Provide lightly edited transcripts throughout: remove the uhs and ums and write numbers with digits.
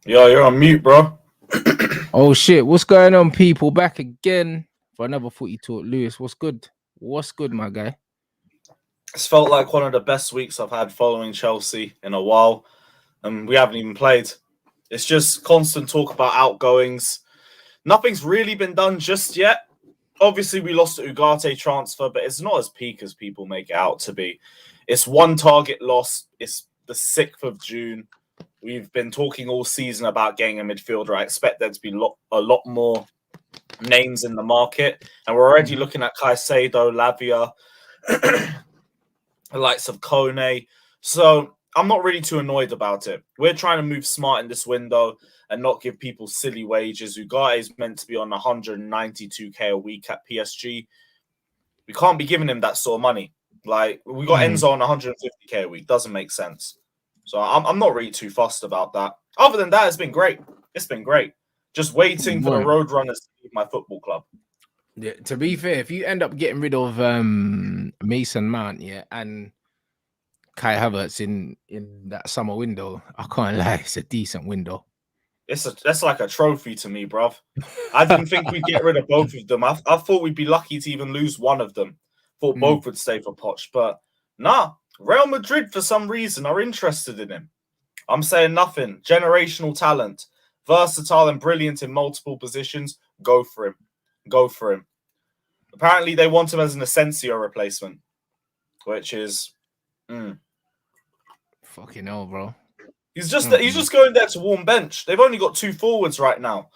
Yo, you're on mute, bro. Oh shit, what's going on, people? Back again for another footy talk. Lewis, what's good? What's good, my guy? It's felt like one of the best weeks I've had following Chelsea in a while, and we haven't even played. It's just constant talk about outgoings. Nothing's really been done just yet. Obviously, we lost the Ugarte transfer, but it's not as peak as people make it out to be. It's one target loss. It's the 6th of June. We've been talking all season about getting a midfielder. I expect there to be a lot more names in the market, and we're already looking at Caicedo, Lavia, the likes of Kone. So I'm not really too annoyed about it. We're trying to move smart in this window and not give people silly wages. Ugarte is meant to be on 192k a week at PSG. We can't be giving him that sort of money. Like, we got Enzo on 150k a week. Doesn't make sense. So I'm not really too fussed about that. Other than that, it's been great. It's been great. Just waiting for the Roadrunners to leave my football club. Yeah, to be fair, if you end up getting rid of Mason Mount, and Kai Havertz in that summer window, I can't lie, it's a decent window. That's like a trophy to me, bruv. I didn't think we'd get rid of both of them. I thought we'd be lucky to even lose one of them. Thought both would stay for Poch, but nah. Real Madrid, for some reason, are interested in him. I'm saying nothing. Generational talent, versatile and brilliant in multiple positions. Go for him. Go for him. Apparently, they want him as an Asensio replacement, which is fucking hell, bro. He's just going there to warm bench. They've only got 2 forwards right now.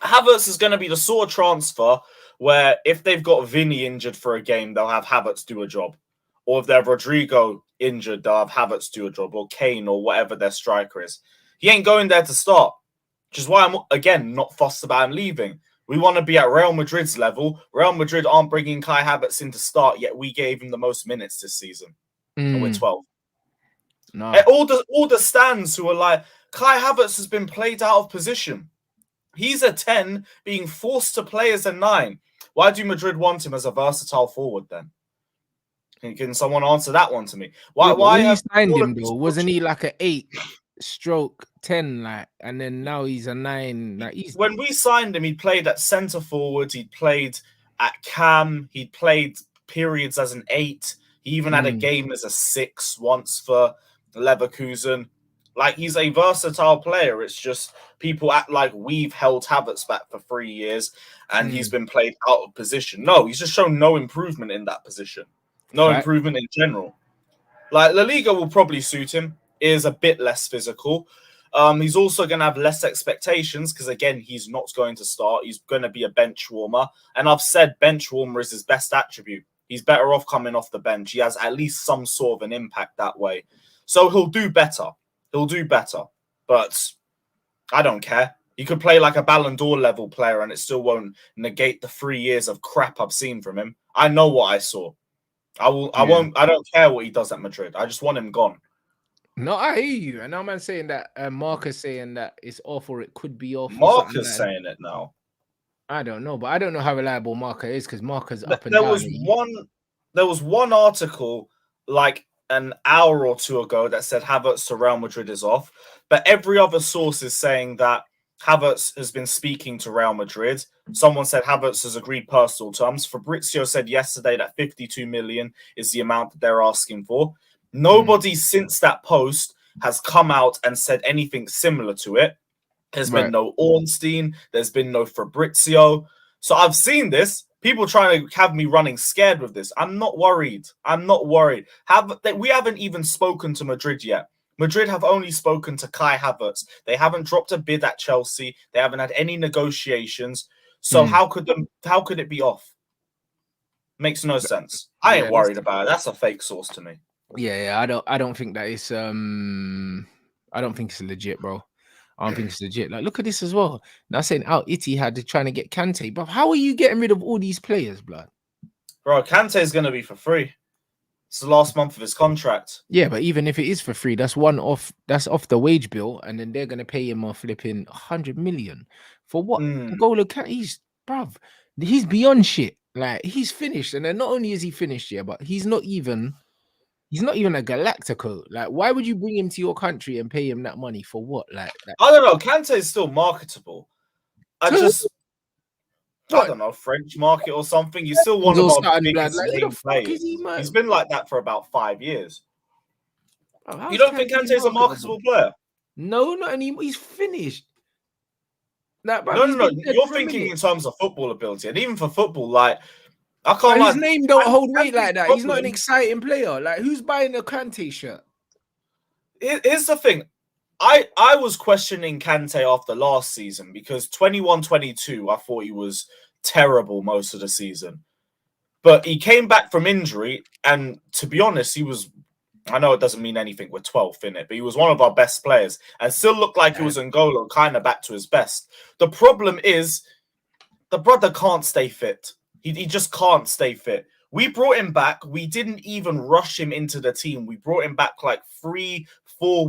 Havertz is going to be the sort of transfer where if they've got Vinny injured for a game, they'll have Havertz do a job. Or if they have Rodrigo injured, they'll have Havertz do a job. Or Kane or whatever their striker is. He ain't going there to start. Which is why I'm, again, not fussed about him leaving. We want to be at Real Madrid's level. Real Madrid aren't bringing Kai Havertz in to start, yet we gave him the most minutes this season. And we're 12. No. All the stands who are like, Kai Havertz has been played out of position. He's a 10 being forced to play as a 9. Why do Madrid want him as a versatile forward then? Can someone answer that one to me? Why when you signed him though, wasn't he like an 8/10 like, and then now he's a 9? Like when we signed him, he played at centre forward, he played at cam, he played periods as an 8. He even had a game as a 6 once for Leverkusen. Like, he's a versatile player. It's just people act like we've held Havertz back for 3 years and he's been played out of position. No, he's just shown no improvement in that position. No improvement in general. Like, La Liga will probably suit him. It is a bit less physical. He's also going to have less expectations because, again, he's not going to start. He's going to be a bench warmer. And I've said bench warmer is his best attribute. He's better off coming off the bench. He has at least some sort of an impact that way. So he'll do better. He'll do better. But I don't care. He could play like a Ballon d'Or level player and it still won't negate the 3 years of crap I've seen from him. I know what I saw. I don't care what he does at Madrid. I just want him gone. No, I hear you. And now man saying that Marcus saying that it's off or it could be off. Marcus saying it now. I don't know, but I don't know how reliable Marcus is because Marcus up and down. There was one article like an hour or 2 ago that said Havertz to Real Madrid is off, but every other source is saying that Havertz has been speaking to Real Madrid. Someone said Havertz has agreed personal terms. Fabrizio said yesterday that 52 million is the amount that they're asking for. Nobody since that post has come out and said anything similar to it. There's been no Ornstein. There's been no Fabrizio. So I've seen this. People trying to have me running scared with this. I'm not worried. I'm not worried. We haven't even spoken to Madrid yet. Madrid have only spoken to Kai Havertz. They haven't dropped a bid at Chelsea. They haven't had any negotiations. So how could it be off? Makes no sense. I ain't worried about it. That's a fake source to me. Yeah. I don't think that it's I don't think it's legit, bro. I don't think it's legit. Like, look at this as well. Now saying Al-Ittihad trying to get Kante, but how are you getting rid of all these players, blood? Bro, Kante is going to be for free. It's the last month of his contract. Yeah, but even if it is for free, that's off the wage bill, and then they're going to pay him a flipping 100 million for what? He's beyond shit. Like, he's finished, and then not only is he finished, but he's not even He's not even a Galactico. Like, why would you bring him to your country and pay him that money for what? Like, I don't know. Kante is still marketable. I what? don't know, French market or something. He's still one of our biggest Like, who name the fuck is players. he, man? He's been like that for about 5 years. Bro, You don't think Kante is a marketable player? No, not anymore. He's finished. Like, bro, No. You're thinking in terms of football ability, and even for football, like I can't. His name don't hold weight Kante's like that. He's not an exciting player. Like, who's buying a Kante shirt? Here's the thing. I was questioning Kante after last season because 21-22, I thought he was terrible most of the season. But he came back from injury, and to be honest, he was, I know it doesn't mean anything with 12th in it, but he was one of our best players and still looked like he was N'Golo, kind of back to his best. The problem is the brother can't stay fit. He just can't stay fit. We brought him back. We didn't even rush him into the team. We brought him back like 3-4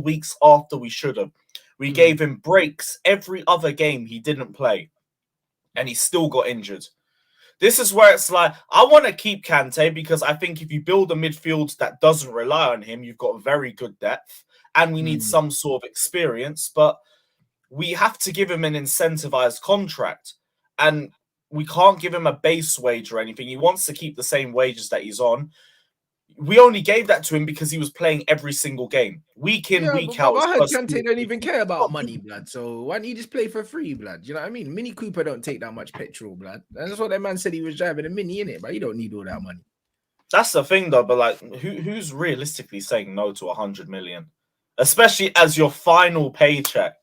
weeks after we should have. We gave him breaks every other game he didn't play, and he still got injured. This is where it's like, I want to keep Kante because I think if you build a midfield that doesn't rely on him, you've got very good depth, and we need some sort of experience, but we have to give him an incentivized contract, and we can't give him a base wage or anything. He wants to keep the same wages that he's on. We only gave that to him because he was playing every single game, week in, week out. I heard Kante don't even care about money, blood. So why don't you just play for free, blood? You know what I mean? Mini Cooper don't take that much petrol, blood. That's what that man said he was driving a Mini in it, but you don't need all that money. That's the thing, though. But like, who's realistically saying no to 100 million, especially as your final paycheck?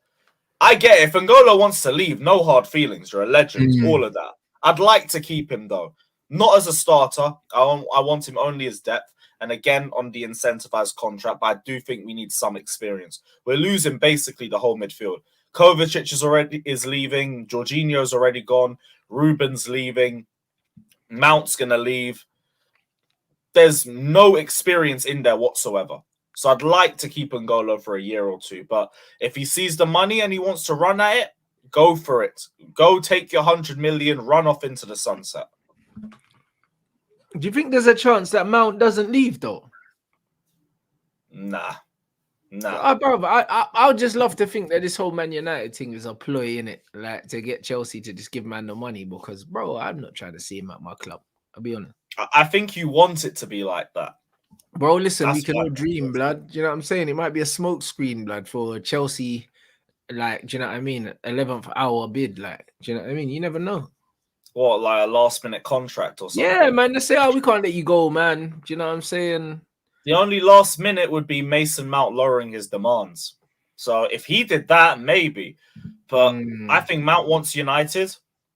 I get it. If N'Golo wants to leave, no hard feelings. You're a legend. All of that. I'd like to keep him, though. Not as a starter. I want him only as depth. And again, on the incentivized contract. But I do think we need some experience. We're losing basically the whole midfield. Kovacic is leaving. Jorginho's already gone. Ruben's leaving. Mount's going to leave. There's no experience in there whatsoever. So I'd like to keep N'Golo for a year or two. But if he sees the money and he wants to run at it, go for it. Go take your 100 million, run off into the sunset. Do you think there's a chance that Mount doesn't leave, though? Nah. I would just love to think that this whole Man United thing is a ploy, in it, like to get Chelsea to just give man the money. Because, bro, I'm not trying to see him at my club. I'll be honest. I think you want it to be like that. Bro, listen, we can all dream, blood. Do you know what I'm saying? It might be a smoke screen, blood, for Chelsea. Like, do you know what I mean? 11th hour bid, like, do you know what I mean? You never know. What, like a last-minute contract or something? Yeah, man. They say, we can't let you go, man. Do you know what I'm saying? The only last minute would be Mason Mount lowering his demands. So if he did that, maybe. But I think Mount wants United.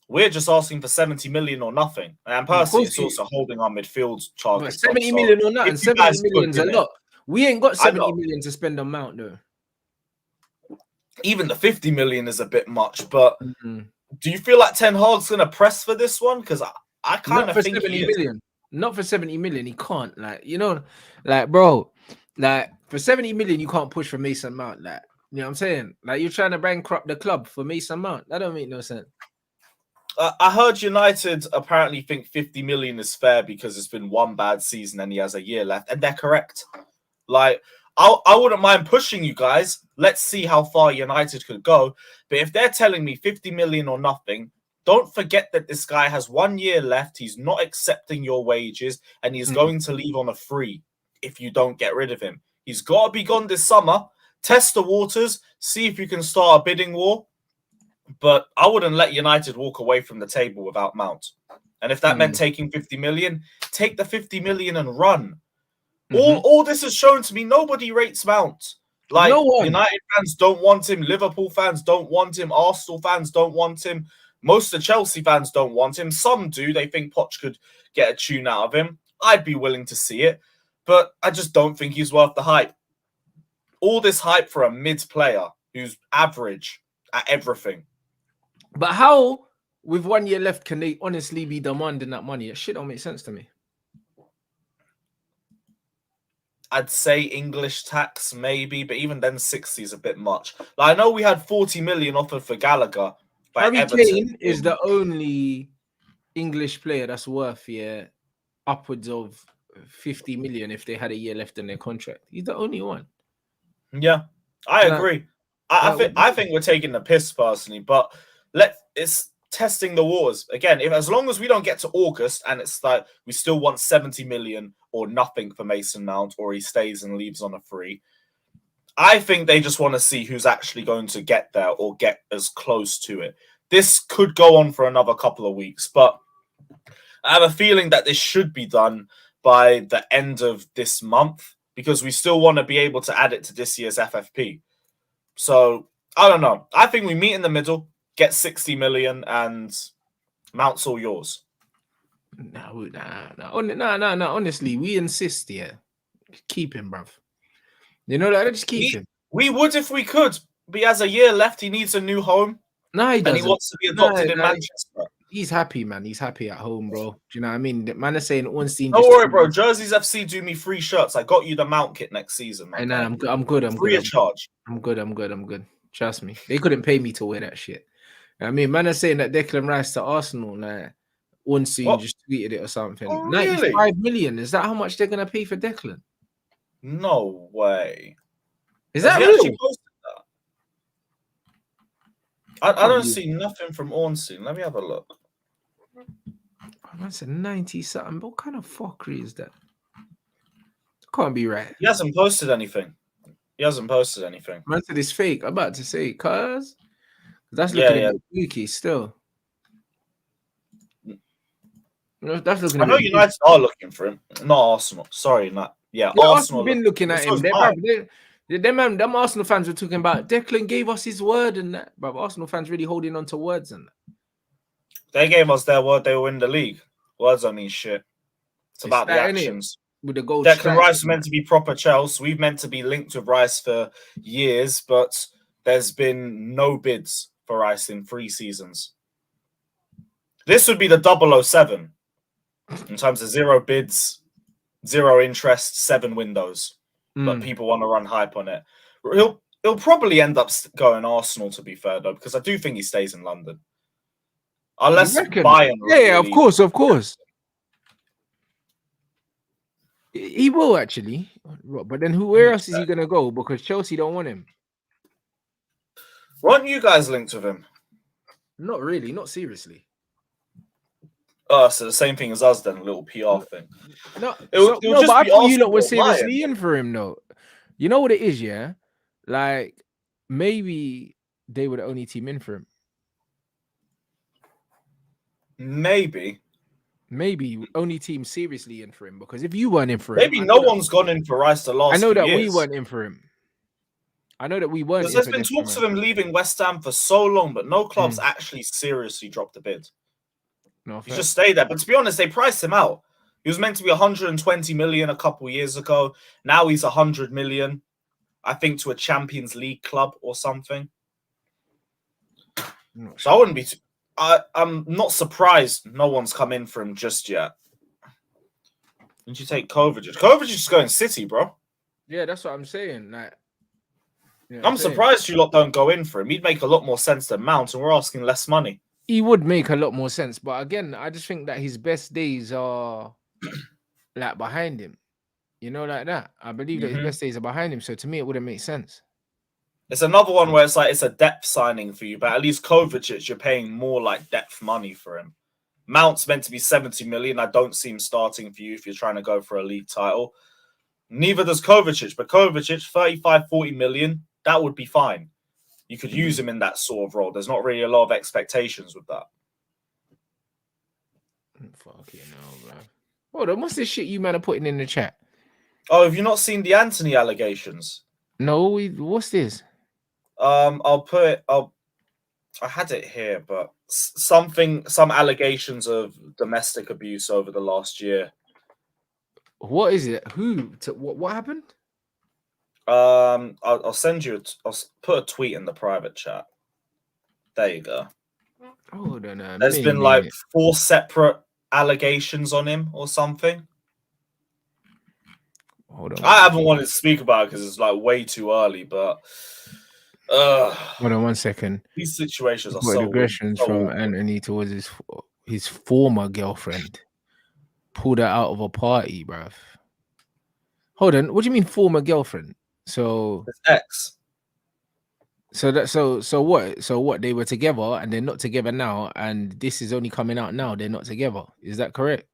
We're just asking for 70 million or nothing. And personally, it's also holding our midfield target. 70 million or nothing. 70 million's a lot. We ain't got 70 million to spend on Mount, though. Even the 50 million is a bit much. But do you feel like Ten Hag's going to press for this one? Because I kind of think 70 million. Not for 70 million. He can't. Like, you know, like, bro, like, for 70 million, you can't push for Mason Mount. Like, you know what I'm saying? Like, you're trying to bankrupt the club for Mason Mount. That don't make no sense. I heard United apparently think 50 million is fair because it's been one bad season and he has a year left. And they're correct. Like, I wouldn't mind pushing you guys. Let's see how far United could go. But if they're telling me 50 million or nothing, don't forget that this guy has 1 year left. He's not accepting your wages and he's going to leave on a free if you don't get rid of him. He's got to be gone this summer. Test the waters. See if you can start a bidding war. But I wouldn't let United walk away from the table without Mount. And if that meant taking 50 million, take the 50 million and run. All this has shown to me, nobody rates Mount. Like, United fans don't want him. Liverpool fans don't want him. Arsenal fans don't want him. Most of the Chelsea fans don't want him. Some do. They think Poch could get a tune out of him. I'd be willing to see it. But I just don't think he's worth the hype. All this hype for a mid-player who's average at everything. But how, with 1 year left, can they honestly be demanding that money? That shit don't make sense to me. I'd say English tax, maybe, but even then 60 is a bit much. Like, I know we had 40 million offered for Gallagher. Harry Kane is the only English player that's worth, upwards of 50 million if they had a year left in their contract. He's the only one. Yeah, I agree. I think we're taking the piss personally, but it's testing the waters again. If as long as we don't get to August and it's like we still want 70 million or nothing for Mason Mount, or he stays and leaves on a free, I think they just want to see who's actually going to get there or get as close to it. This could go on for another couple of weeks, but I have a feeling that this should be done by the end of this month because we still want to be able to add it to this year's FFP. So, I don't know. I think we meet in the middle, get 60 million, and Mount's all yours. No. Honestly, we insist, yeah. Keep him, bruv. You know that? Just keep him. We would if we could. But he has a year left. He needs a new home. No, he doesn't. And he wants to be adopted in Manchester. He's happy, man. He's happy at home, bro. Do you know what I mean? The man is saying Ornstein. Don't worry, bro. Jerseys FC do me free shirts. I got you the Mount kit next season, man. I'm good. Free of charge. I'm good. Trust me. They couldn't pay me to wear that shit. I mean, man is saying that Declan Rice to Arsenal, like Ornstein just tweeted it or something. Oh, really? 95 million. Is that how much they're gonna pay for Declan? No way. Is that real? I don't see nothing from Ornstein. Let me have a look. Man said 90 something. What kind of fuckery is that? Can't be right. He hasn't posted anything. Man said it's fake. I'm about to say, cuz that's looking a bit spooky still. That's looking. I know United are looking for him, not Arsenal. Sorry, not Arsenal. Been looking at him. Them Arsenal fans were talking about Declan gave us his word and that, but Arsenal fans really holding on to words and that. They gave us their word. They will win the league. Words don't mean shit. It's about the actions. With the goal, Declan Rice meant to be proper Chelsea. We've meant to be linked with Rice for years, but there's been no bids for Rice in 3 seasons. This would be the 007 in terms of 0 bids, 0 interest, 7 windows. But people want to run hype on it. He'll probably end up going Arsenal, to be fair, though, because I do think he stays in London. Unless Bayern. Yeah, of course. He will actually. But then where else is he going to go? Because Chelsea don't want him. Weren't you guys linked with him? Not really. Not seriously. Oh, so the same thing as us then, a little PR thing. No, but I thought you lot were seriously in for him, though. You know what it is, yeah? Like, maybe they were the only team in for him. Maybe only team seriously in for him, because if you weren't in for him, maybe no one's gone in for Rice the last. I know that years. we weren't in for him. I know that we weren't. Because there's been talks of him leaving West Ham for so long, but no clubs actually seriously dropped the bid. No, he just stayed there. But to be honest, they priced him out. He was meant to be 120 million a couple years ago. Now he's 100 million, I think, to a Champions League club or something. So I wouldn't be. I'm not surprised no one's come in for him just yet. Didn't you take Kovacic? Kovacic is going City, bro. Yeah, that's what I'm saying. Like, I'm surprised you lot don't go in for him. He'd make a lot more sense than Mount, and we're asking less money. He would make a lot more sense, but again, I just think that his best days are like behind him. You know, like that. I believe that his best days are behind him. So to me, it wouldn't make sense. It's another one where it's like it's a depth signing for you, but at least Kovacic, you're paying more like depth money for him. Mount's meant to be 70 million. I don't see him starting for you if you're trying to go for a league title. Neither does Kovacic, but Kovacic, 35, 40 million, that would be fine. You could use him in that sort of role. There's not really a lot of expectations with that. Fucking hell, bro. Hold on, what's this shit you man are putting in the chat? Oh, have you not seen the Antony allegations? No, what's this? I had it here, but some allegations of domestic abuse over the last year. What is it? What happened? I'll send you. I'll put a tweet in the private chat. There you go. Hold on. There's been like 4 separate allegations on him or something. Hold on. I haven't wanted to speak about it because it's like way too early, but hold on 1 second. These situations are so aggressions from Antony towards his former girlfriend. pulled her out of a party, bruv. Hold on, what do you mean former girlfriend? So His ex. so what? So what? They were together and they're not together now, and this is only coming out now. They're not together. Is that correct?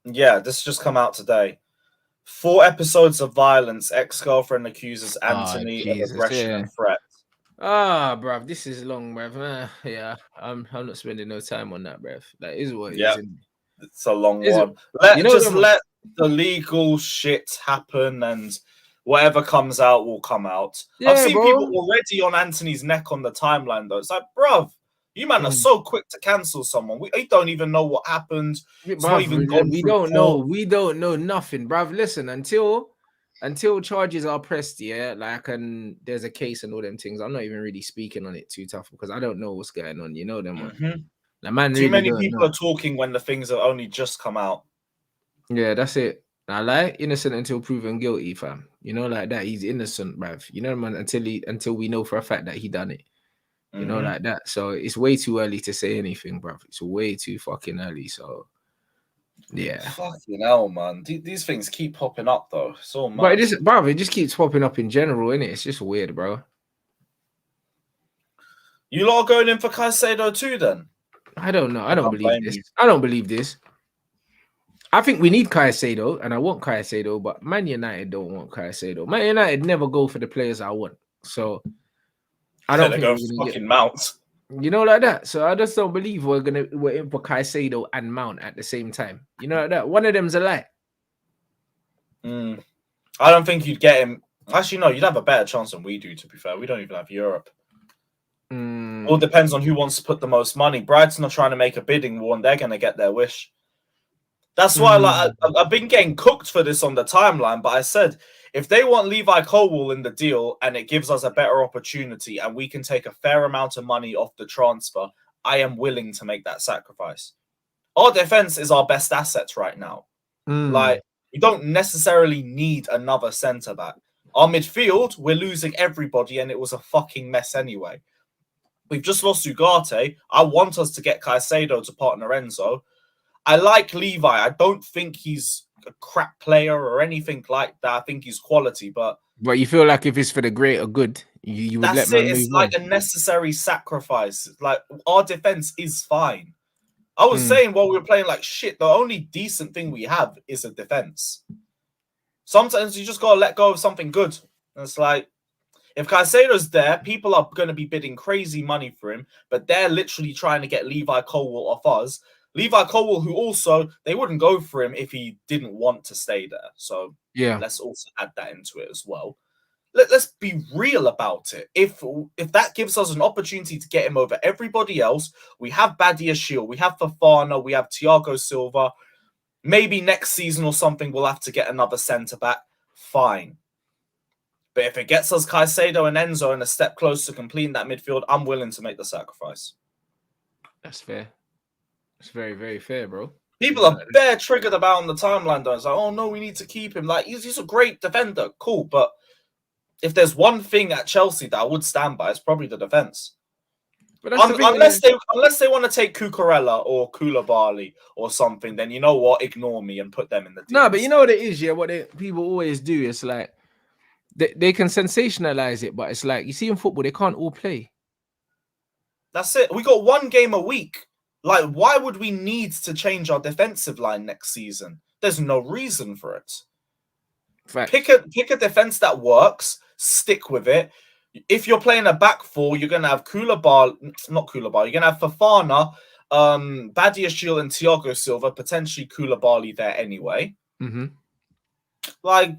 Yeah, this just come out today. 4 episodes of violence. Ex-girlfriend accuses Antony of Jesus, aggression yeah. and threat. Bruv, this is long, bruv. Yeah, I'm not spending no time on that, bruv. That is what it Yeah, is. it's a long Is it? one. Let the legal shit happen, and whatever comes out will come out. I've Yeah, seen bro. people already on Antony's neck on the timeline, though. It's like, bruv, you man are so quick to cancel someone. We don't even know what happened. It's not even gone we through don't know. court. We don't know nothing, bruv. Listen, until charges are pressed, yeah, like, and there's a case and all them things, I'm not even really speaking on it too tough because I don't know what's going on. You know them, man. The man Too really many don't people know. are talking when the things have only just come out. Yeah, that's it. I like innocent until proven guilty, fam. You know, like that. He's innocent, bruv. You know, man, until we know for a fact that he done it. You know, like that. So it's way too early to say anything, bruv. It's way too fucking early. So yeah. Fucking hell, man. These things keep popping up, though. So much. But it just keeps popping up in general, innit? It's just weird, bro. You lot are going in for Caicedo too, then? I don't know. I don't believe this. I don't believe this. I think we need Caicedo, and I want Caicedo, but Man United don't want Caicedo. Man United never go for the players I want. So I don't think they're we're going gonna fucking Mount. You know, like that. So I just don't believe we're in for Caicedo and Mount at the same time. You know, like that. One of them's a lie. I don't think you'd get him. Actually, no, you'd have a better chance than we do, to be fair. We don't even have Europe. All depends on who wants to put the most money. Brighton are trying to make a bidding war, and they're going to get their wish. That's why, I've been getting cooked for this on the timeline, but I said, if they want Levi Colwill in the deal and it gives us a better opportunity and we can take a fair amount of money off the transfer, I am willing to make that sacrifice. Our defense is our best assets right now. Like, we don't necessarily need another centre-back. Our midfield, we're losing everybody, and it was a fucking mess anyway. We've just lost Ugarte. I want us to get Caicedo to partner Enzo. I like Levi. I don't think he's a crap player or anything like that. I think he's quality, but you feel like if it's for the greater good, you would let man move on. It's like a necessary sacrifice. Like, our defense is fine. I was saying while we were playing like shit, the only decent thing we have is a defense. Sometimes you just gotta let go of something good. And it's like, if Caicedo's there, people are going to be bidding crazy money for him, but they're literally trying to get Levi Colwill off us. Levi Colwill, who also, they wouldn't go for him if he didn't want to stay there. So yeah, let's also add that into it as well. Let's be real about it. If that gives us an opportunity to get him over everybody else, we have Badiashile, we have Fofana, we have Thiago Silva. Maybe next season or something, we'll have to get another centre-back. Fine. But if it gets us Caicedo and Enzo and a step closer to completing that midfield, I'm willing to make the sacrifice. That's fair. It's very, very fair, bro. People are bare triggered about on the timeline, though. It's like, oh, no, we need to keep him. Like, he's a great defender. Cool. But if there's one thing at Chelsea that I would stand by, it's probably the defense. But unless they want to take Cucurella or Koulibaly or something, then you know what? Ignore me and put them in the deal. No, but you know what it is, yeah? What people always do is like, they can sensationalize it, but it's like, you see in football, they can't all play. That's it. We got one game a week. Like, why would we need to change our defensive line next season? There's no reason for it. Fact. Pick a defense that works, stick with it. If you're playing a back four, you're going to have Koulibaly, not Koulibaly, you're going to have Fofana, Badiashile and Thiago Silva, potentially Koulibaly there anyway. Like,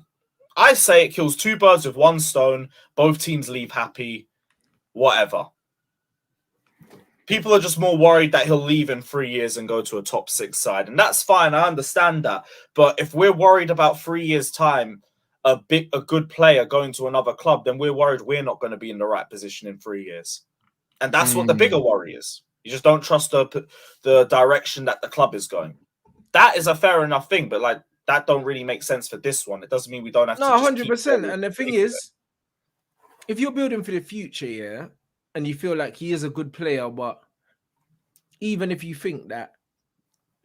I say it kills 2 birds with 1 stone. Both teams leave happy. Whatever. People are just more worried that he'll leave in 3 years and go to a top 6 side. And that's fine. I understand that. But if we're worried about 3 years' time, a good player going to another club, then we're worried we're not going to be in the right position in 3 years. And that's what the bigger worry is. You just don't trust the direction that the club is going. That is a fair enough thing. But like, that don't really make sense for this one. It doesn't mean we don't have to. No, 100%. And the thing is, if you're building for the future, yeah, and you feel like he is a good player, but even if you think that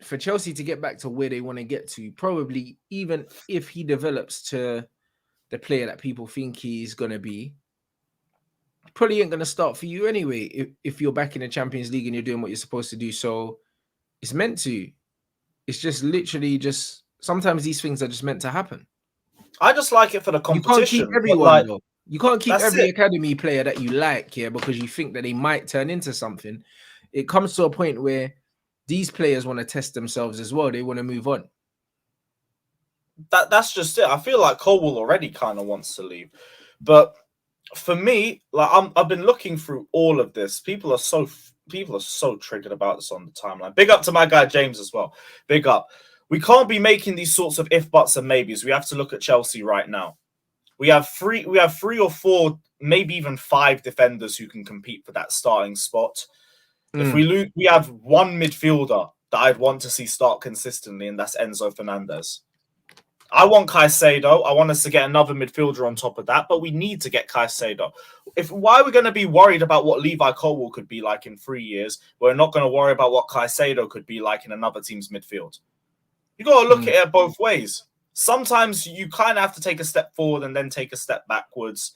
for Chelsea to get back to where they want to get to, probably even if he develops to the player that people think he's going to be, probably ain't going to start for you anyway if you're back in the Champions League and you're doing what you're supposed to do. So it's meant to. It's just literally just sometimes these things are just meant to happen. I just like it for the competition. You can't keep everyone, though. You can't keep every academy player that you like here because you think that they might turn into something. It comes to a point where these players want to test themselves as well. They want to move on. That's just it. I feel like Colwill already kind of wants to leave. But for me, like I've been looking through all of this. People are so triggered about this on the timeline. Big up to my guy James as well. Big up. We can't be making these sorts of if, buts, and maybes. We have to look at Chelsea right now. We have three or four, maybe even 5 defenders who can compete for that starting spot. If we lose, we have one midfielder that I'd want to see start consistently, and that's Enzo Fernandez. I want Caicedo. I want us to get another midfielder on top of that, but we need to get Caicedo. Why are we going to be worried about what Levi Colwill could be like in 3 years? We're not going to worry about what Caicedo could be like in another team's midfield. You got to look at it both ways. Sometimes you kind of have to take a step forward and then take a step backwards.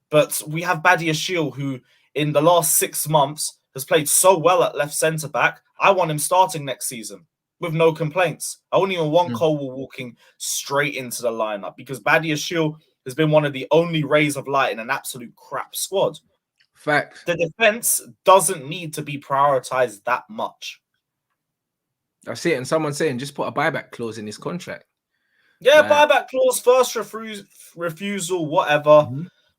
But we have Badiashile, who in the last 6 months has played so well at left centre back. I want him starting next season with no complaints. I wouldn't even want Colwill walking straight into the lineup because Badiashile has been one of the only rays of light in an absolute crap squad. Fact. The defense doesn't need to be prioritized that much. I see it, and someone saying just put a buyback clause in his contract. Yeah, buyback clause, first refusal, whatever.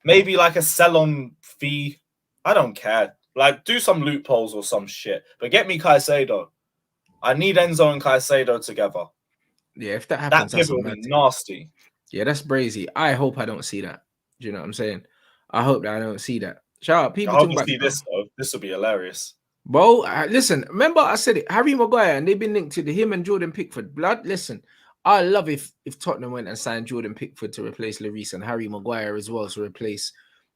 Maybe like a sell-on fee. I don't care. Like, do some loopholes or some shit. But get me Caicedo. I need Enzo and Caicedo together. Yeah, if that happens, that will be nasty. Yeah, that's brazy. I hope I don't see that. Do you know what I'm saying? I hope that I don't see that. Shout out, people. I hope you see this, though. This will be hilarious. Bro, listen, remember I said it, Harry Maguire, and they've been linked to him and Jordan Pickford. Blood, listen, I love if Tottenham went and signed Jordan Pickford to replace Lloris and Harry Maguire as well to replace,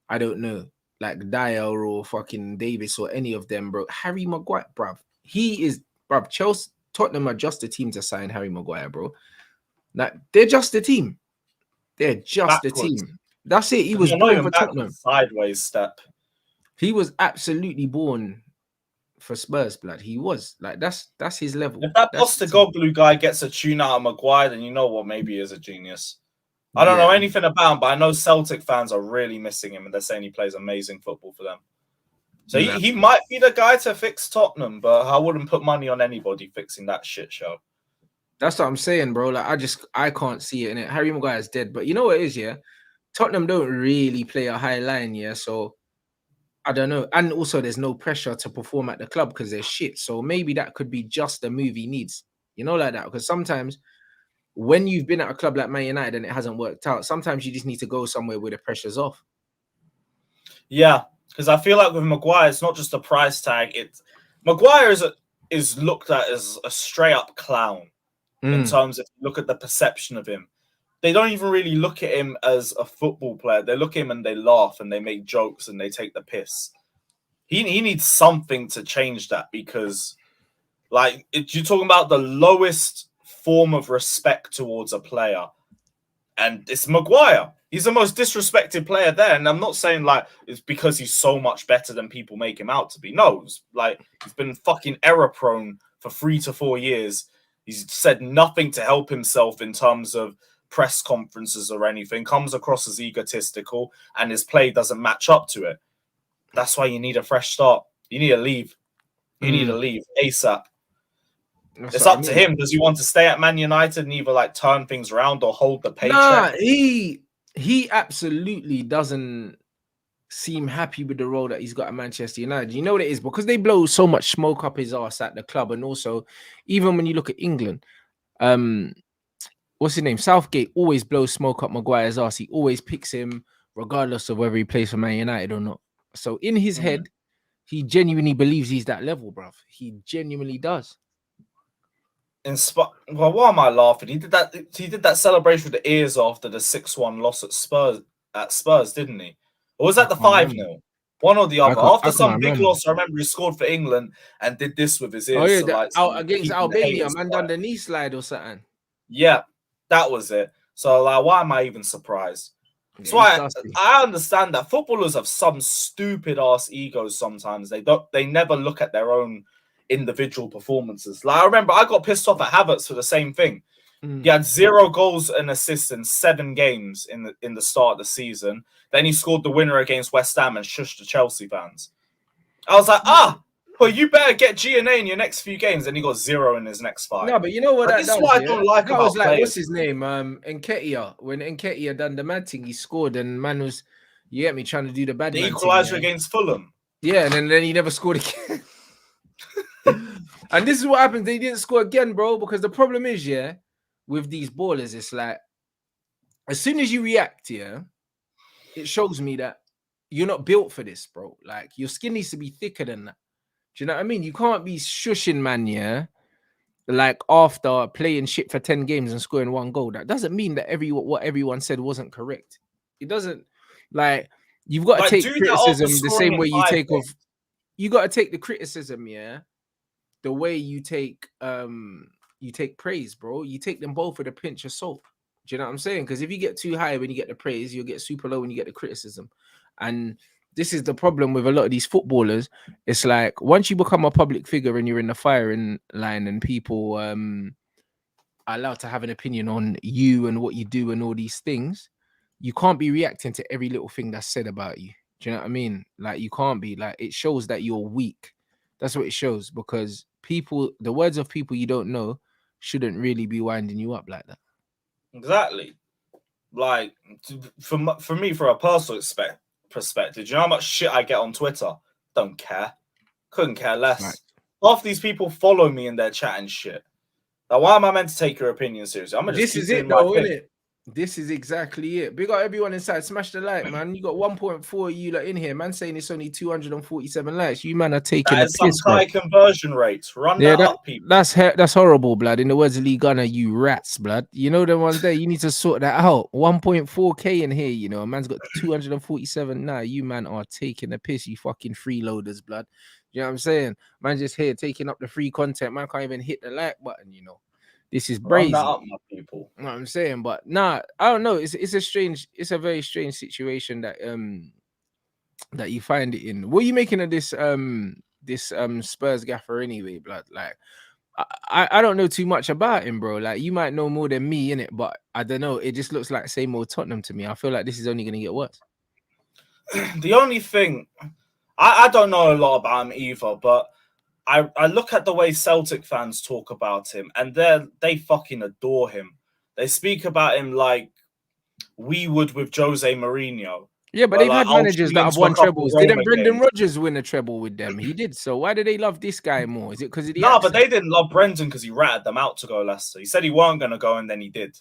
I don't know, like Dyer or fucking Davis or any of them, bro. Harry Maguire, bruv. He is, bruv, Chelsea, Tottenham are just a team to sign Harry Maguire, bro. Like, they're just a team. They're just a team. That's it. He was born for Tottenham. Sideways step. He was absolutely born for Spurs, blood. He was like that's his level. If that Postecoglou guy gets a tune out of Maguire, then you know what, maybe he is a genius. I don't know anything about him, but I know Celtic fans are really missing him, and they're saying he plays amazing football for them. So he might be the guy to fix Tottenham, but I wouldn't put money on anybody fixing that shit show. That's what I'm saying, bro. Like I can't see it in it. Harry Maguire's dead, but you know what it is, yeah. Tottenham don't really play a high line, yeah. So I don't know. And also there's no pressure to perform at the club because they're shit. So maybe that could be just the move he needs. You know, like that. Because sometimes when you've been at a club like Man United and it hasn't worked out, sometimes you just need to go somewhere where the pressure's off. Yeah, because I feel like with Maguire, it's not just a price tag. Maguire is looked at as a straight up clown in terms of look at the perception of him. They don't even really look at him as a football player. They look at him and they laugh and they make jokes and they take the piss. He needs something to change that because, like, you're talking about the lowest form of respect towards a player. And it's Maguire. He's the most disrespected player there. And I'm not saying, like, it's because he's so much better than people make him out to be. No, it's like, he's been fucking error-prone for 3 to 4 years. He's said nothing to help himself in terms of press conferences or anything, comes across as egotistical, and his play doesn't match up to it. That's why you need a fresh start. You need to leave. You need to leave ASAP. It's up to him. Does he want to stay at Man United and either like turn things around or hold the paycheck? Nah, he absolutely doesn't seem happy with the role that he's got at Manchester United. You know what it is? Because they blow so much smoke up his ass at the club, and also even when you look at England, what's his name? Southgate always blows smoke up Maguire's ass. He always picks him, regardless of whether he plays for Man United or not. So in his head, he genuinely believes he's that level, bruv. He genuinely does. Well, why am I laughing? He did that celebration with the ears after the 6-1 loss at Spurs, didn't he? Or was that the 5-0? One or the other. I After some can't big remember. loss, I remember he scored for England and did this with his Oh ears yeah, to like out against keeping the Albania, haters man, done quiet. the knee slide or something. Yeah, that was it. So like, why am I even surprised? Yeah, So he's dusty. I understand that footballers have some stupid ass egos sometimes. They never look at their own individual performances. Like I remember I got pissed off at Havertz for the same thing. He had 0 goals and assists in 7 games in the start of the season. Then he scored the winner against West Ham and shushed the Chelsea fans. I was like, well, you better get G&A in your next few games. And he got 0 in his next 5. No, but you know what Like, that this is does, what I yeah? don't like That about was like, players. what's his name? Nketiah. When Nketiah done the mad thing, he scored and man was, you get me, trying to do the bad The man equaliser thing, yeah? against Fulham. Yeah, and then he never scored again. And this is what happens. They didn't score again, bro, because the problem is, yeah, with these ballers, it's like, as soon as you react, yeah, it shows me that you're not built for this, bro. Like, your skin needs to be thicker than that. Do you know what I mean? You can't be shushing, man, yeah? Like, after playing shit for 10 games and scoring 1 goal. That doesn't mean that what everyone said wasn't correct. It doesn't, like, you've got to Like, take do that after criticism the scoring same way in you 5 take games. of, you got to take the criticism, yeah, the way you take praise, bro. You take them both with a pinch of salt. Do you know what I'm saying? Because if you get too high when you get the praise, you'll get super low when you get the criticism. And this is the problem with a lot of these footballers. It's like, once you become a public figure and you're in the firing line and people are allowed to have an opinion on you and what you do and all these things, you can't be reacting to every little thing that's said about you. Do you know what I mean? Like, you can't be. Like, it shows that you're weak. That's what it shows, because people, the words of people you don't know shouldn't really be winding you up like that. Exactly. Like, for me, for a personal perspective, do you know how much shit I get on Twitter? Don't care. Couldn't care less. Right. Half these people follow me and they're chatting shit. Now, why am I meant to take your opinion seriously? I'm gonna just This keep is doing it, my though, thing. isn't it? This is exactly it. Big up everyone inside. Smash the like, man. You got 1.4 you like in here. Man saying it's only 247 likes. You man are taking That a is some piss, bro. high conversion rates. Run that up, people. That's horrible, blood. In the words of Lee Gunner, you rats, blood. You know the ones there. You need to sort that out. 1.4k in here. You know, a man's got 247. Nah, you man are taking a piss. You fucking freeloaders, blood. You know what I'm saying? Man, just here taking up the free content. Man can't even hit the like button. You know, this is Run that brazy. up, my people. You know what I'm saying? But nah, I don't know. It's a very strange situation that that you find it in. What are you making of this Spurs gaffer anyway, blood? Like, I don't know too much about him, bro. Like, you might know more than me in it, but I don't know. It just looks like same old Tottenham to me. I feel like this is only gonna get worse. The only thing, I don't know a lot about him either, but I look at the way Celtic fans talk about him, and they fucking adore him. They speak about him like we would with Jose Mourinho. Yeah, but they've had managers that have won trebles. Didn't Brendan games. Rodgers win a treble with them? He did. So why do they love this guy more? Is it because of the No, accent? but they didn't love Brendan because he ratted them out to go Leicester. He said he weren't going to go, and then he did.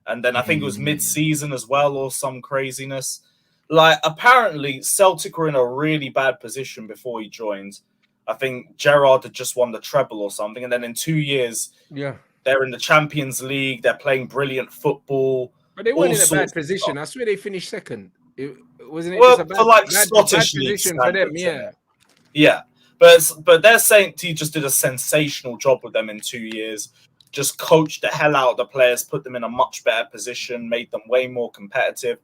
And then I think it was mid-season as well, or some craziness. Like, apparently, Celtic were in a really bad position before he joined. I think Gerrard had just won the treble or something. And then in 2 years, Yeah, they're in the Champions League. They're playing brilliant football. but they weren't in a bad position. I swear they finished second. Wasn't it Well, just a for like bad Scottish league position for them? standards, Yeah. Yeah. But they're saying he just did a sensational job with them in 2 years. Just coached the hell out of the players, put them in a much better position, made them way more competitive.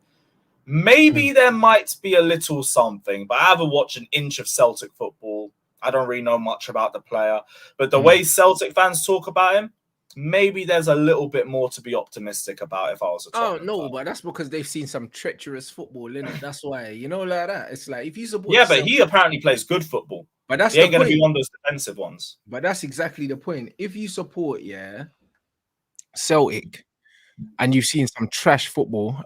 Maybe there might be a little something, but I haven't watched an inch of Celtic football. I don't really know much about the player. But the way Celtic fans talk about him, maybe there's a little bit more to be optimistic about if I was a Tottenham Oh, no, fan. but that's because they've seen some treacherous football in it. That's why, you know, like that. It's like, if you support... Yeah, but he apparently plays good football. But that's he ain't the going to point. be one of those defensive ones. But that's exactly the point. If you support, Celtic, and you've seen some trash football,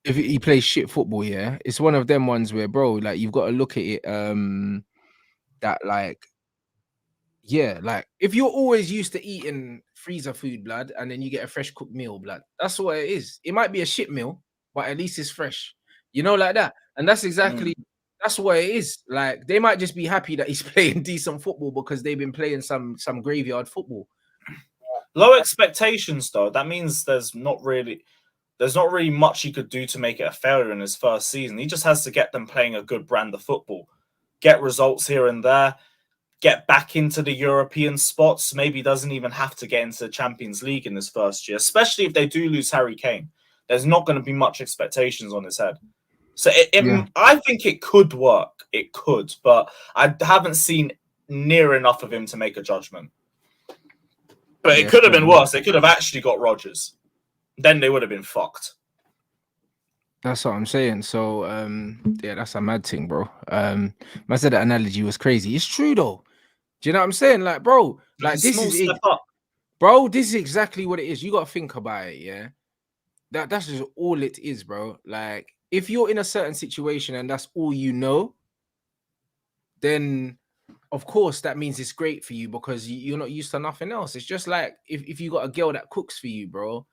if he plays shit football, it's one of them ones where, bro, like, you've got to look at it, that, like, like, if you're always used to eating freezer food, blood, and then you get a fresh cooked meal, blood, that's what it is. It might be a shit meal, but at least it's fresh, you know, like that. And that's exactly, that's what it is. Like, they might just be happy that he's playing decent football because they've been playing some graveyard football. Low expectations, though. That means there's not really... there's not really much he could do to make it a failure in his first season. He just has to get them playing a good brand of football, get results here and there, get back into the European spots. Maybe doesn't even have to get into the Champions League in his first year, especially if they do lose Harry Kane. There's not going to be much expectations on his head. So I think it could work. It could, but I haven't seen near enough of him to make a judgment. But it could have been worse. They could have actually got Rodgers. Then they would have been fucked. That's what I'm saying. So, yeah, that's a mad thing, bro. I said that analogy was crazy. It's true, though. Do you know what I'm saying? Like, bro, like this is it. Bro, this is exactly what it is. You got to think about it, yeah? That's just all it is, bro. Like, if you're in a certain situation and that's all you know, then of course that means it's great for you because you're not used to nothing else. It's just like if you got a girl that cooks for you, bro,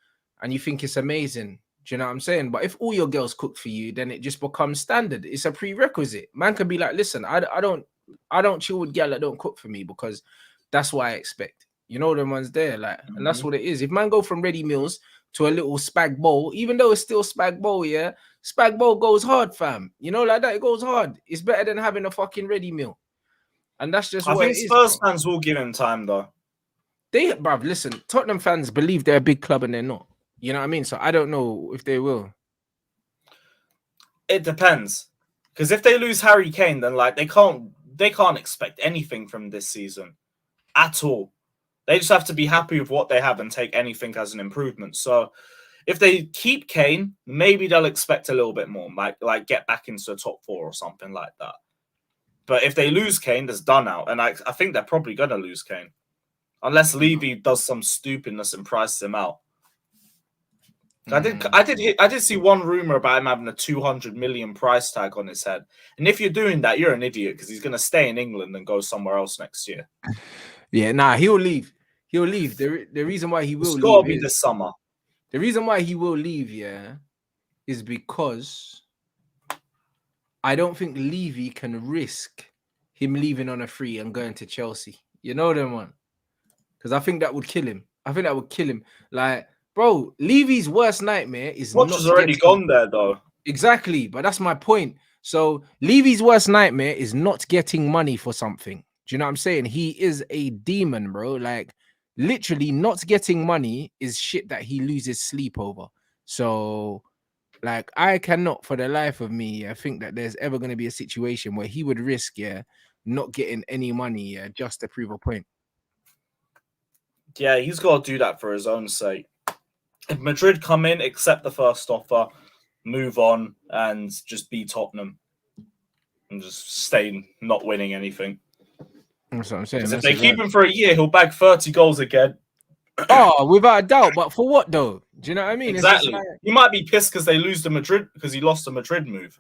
and you think it's amazing. Do you know what I'm saying? But if all your girls cook for you, then it just becomes standard. It's a prerequisite. Man can be like, listen, I don't chill with girl that don't cook for me because that's what I expect. You know, them ones there, like, and that's what it is. If man go from ready meals to a little spag bowl, even though it's still spag bowl, yeah, spag bowl goes hard, fam. You know, like that, it goes hard. It's better than having a fucking ready meal. And that's just what it is. I think Spurs fans will give him time, though. Bruv, listen, Tottenham fans believe they're a big club and they're not. You know what I mean? So I don't know if they will. It depends. Because if they lose Harry Kane, then like they can't expect anything from this season at all. They just have to be happy with what they have and take anything as an improvement. So if they keep Kane, maybe they'll expect a little bit more, like get back into the top 4 or something like that. But if they lose Kane, that's done out. And I think they're probably going to lose Kane. Unless Levy does some stupidness and prices him out. I did see one rumor about him having a 200 million price tag on his head. And if you're doing that, you're an idiot because he's going to stay in England and go somewhere else next year. Yeah, nah, he'll leave. He'll leave. The reason why he will leave. It's got to be this summer. The reason why he will leave, yeah, is because I don't think Levy can risk him leaving on a free and going to Chelsea. You know them one? Because I think that would kill him. Like, bro, Levy's worst nightmare is Watcher's already gone there, though. Exactly, but that's my point. So Levy's worst nightmare is not getting money for something. Do you know what I'm saying? He is a demon, bro. Like, literally not getting money is shit that he loses sleep over. So, like, I cannot for the life of me, I think that there's ever going to be a situation where he would risk, not getting any money, just to prove a point. Yeah, he's got to do that for his own sake. If Madrid come in, accept the first offer, move on, and just be Tottenham. And just stay not winning anything. That's what I'm saying. If they keep him for a year, he'll bag 30 goals again. Oh, without a doubt. But for what, though? Do you know what I mean? Exactly. He might be pissed because they lose to Madrid because he lost the Madrid move.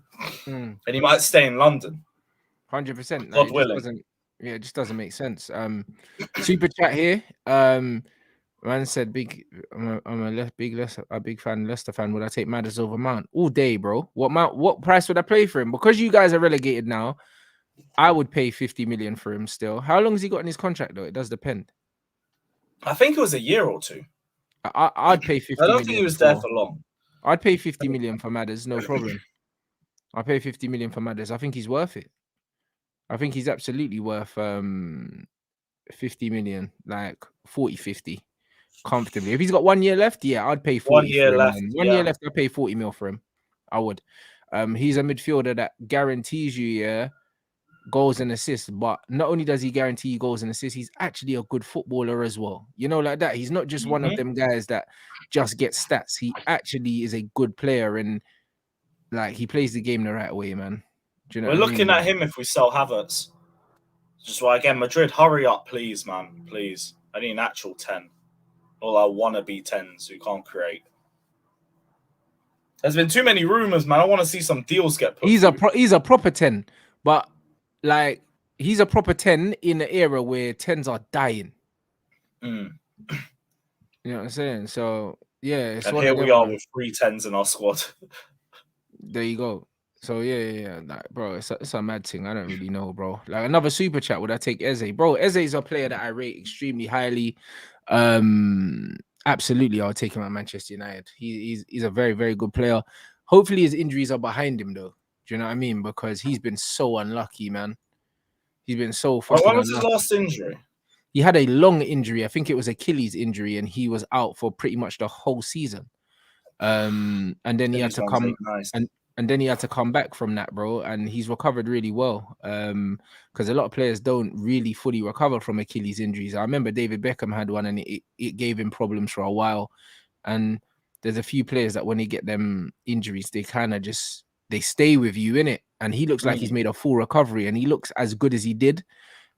And he might stay in London. 100%. God willing. It just doesn't make sense. Super chat here. Man said, I'm a big fan, Leicester fan. Would I take Madders over Mount all day, bro? What price would I pay for him? Because you guys are relegated now, I would pay 50 million for him still. How long has he got in his contract though? It does depend. I think it was a year or two. I'd pay 50 million. I don't think he was there for long. I'd pay 50 million for Madders, no problem. I'd pay 50 million for Madders. I think he's worth it. I think he's absolutely worth 50 million, like 40-50. Comfortably. If he's got 1 year left, I'd pay 40 1 year for him. left. 1 year left, I'd pay 40 mil for him. I would. He's a midfielder that guarantees you goals and assists, but not only does he guarantee you goals and assists, he's actually a good footballer as well. You know, like that. He's not just one of them guys that just get stats. He actually is a good player and like he plays the game the right way, man. Do you know We're looking at him if we sell Havertz. Just why again, Madrid, hurry up, please, man. Please. I need an actual 10. All our wannabe 10s who can't create. There's been too many rumors, man. I want to see some deals get put. He's a proper 10, but like he's a proper 10 in an era where 10s are dying. You know what I'm saying? So yeah, and here we are with 3 10s in our squad. There you go. So yeah. Like, bro, it's a mad thing. I don't really know, bro. Like another super chat, would I take Eze? Bro, Eze is a player that I rate extremely highly. Absolutely, I'll take him at Manchester United. He's a very, very good player. Hopefully his injuries are behind him though. Do you know what I mean? Because he's been so unlucky, man. He's been so fucking When was his unlucky. last injury? He had a long injury. I think it was Achilles injury, and he was out for pretty much the whole season. And then he had to come and then he had to come back from that, bro. And he's recovered really well. Because a lot of players don't really fully recover from Achilles injuries. I remember David Beckham had one, and it gave him problems for a while. And there's a few players that when they get them injuries, they kind of just they stay with you, innit? And he looks like he's made a full recovery, and he looks as good as he did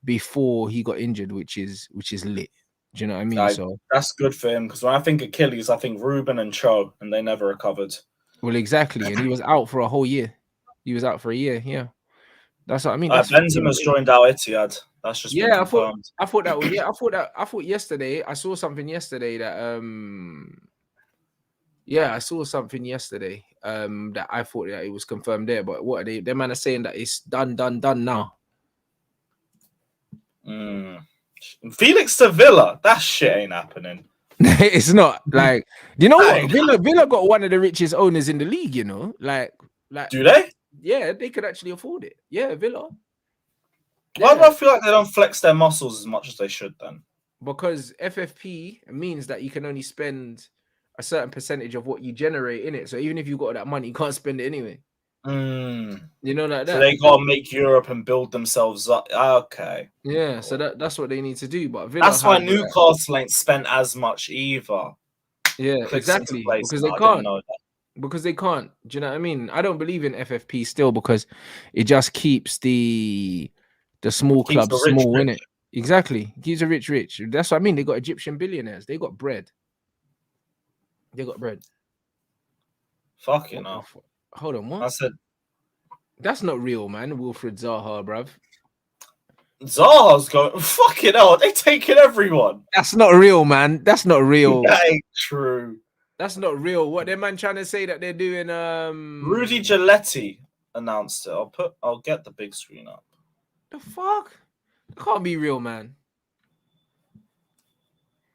before he got injured, which is lit. Do you know what I mean? So that's good for him, because when I think Achilles, I think Ruben and Cho, and they never recovered. Well, exactly, and he was out for a whole year. He was out for a year. Yeah, that's what I mean. Benzema's joined Al Ittihad. That's just been confirmed. I thought that was I thought yesterday. I saw something yesterday that I saw something yesterday that I thought that it was confirmed there. But what are they? Their man are saying that it's done now. Felix to Villa, that shit ain't happening. It's not like, you know what? Villa got one of the richest owners in the league. You know, like do they? Yeah, they could actually afford it. Yeah, Villa. Why do I feel like they don't flex their muscles as much as they should then? Because FFP means that you can only spend a certain percentage of what you generate in it. So even if you got that money, you can't spend it anyway. You know, like that. So they gotta make Europe and build themselves up. Okay. Yeah, so that's what they need to do. But Villa that's why Newcastle ain't spent as much either. Yeah, exactly. Because they can't. Because they can't. Do you know what I mean? I don't believe in FFP still, because it just keeps the small clubs small, innit? Exactly. It keeps the rich. That's what I mean. They got Egyptian billionaires. They got bread. Fucking hell. Hold on, what? I said that's not real, man. Wilfred Zaha, bruv. Zaha's going fucking hell. They taking everyone. That's not real, man. That's not real. That ain't true. That's not real. What their man trying to say that they're doing? Rudy Giletti announced it. I'll get the big screen up. The fuck? That can't be real, man.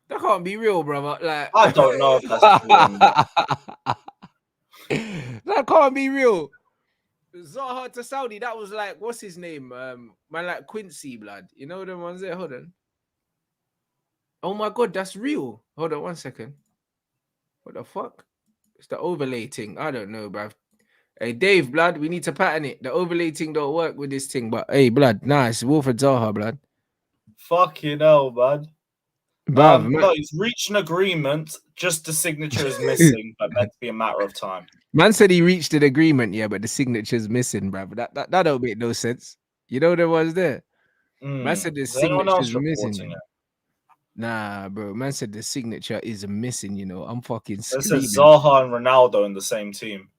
That can't be real, brother. Like I don't know if that's real. That can't be real. Zaha to Saudi, that was like, what's his name? Man, like Quincy, blood. You know the ones there? Hold on. Oh my god, that's real. Hold on 1 second. What the fuck? It's the overlay thing. I don't know, bruv. Hey, Dave, blood, we need to pattern it. The overlay thing don't work with this thing, but hey, blood, nice. Wilfred Zaha, blood. Fucking hell, bud. No, he's reached an agreement. Just the signature is missing, but meant to be a matter of time. Man said he reached an agreement, yeah, but the signature's missing, bruv. That don't make no sense. You know there was there. Man said the signature's missing. Nah, bro. Man said the signature is missing. You know, I'm fucking screaming. It says Zaha and Ronaldo in the same team.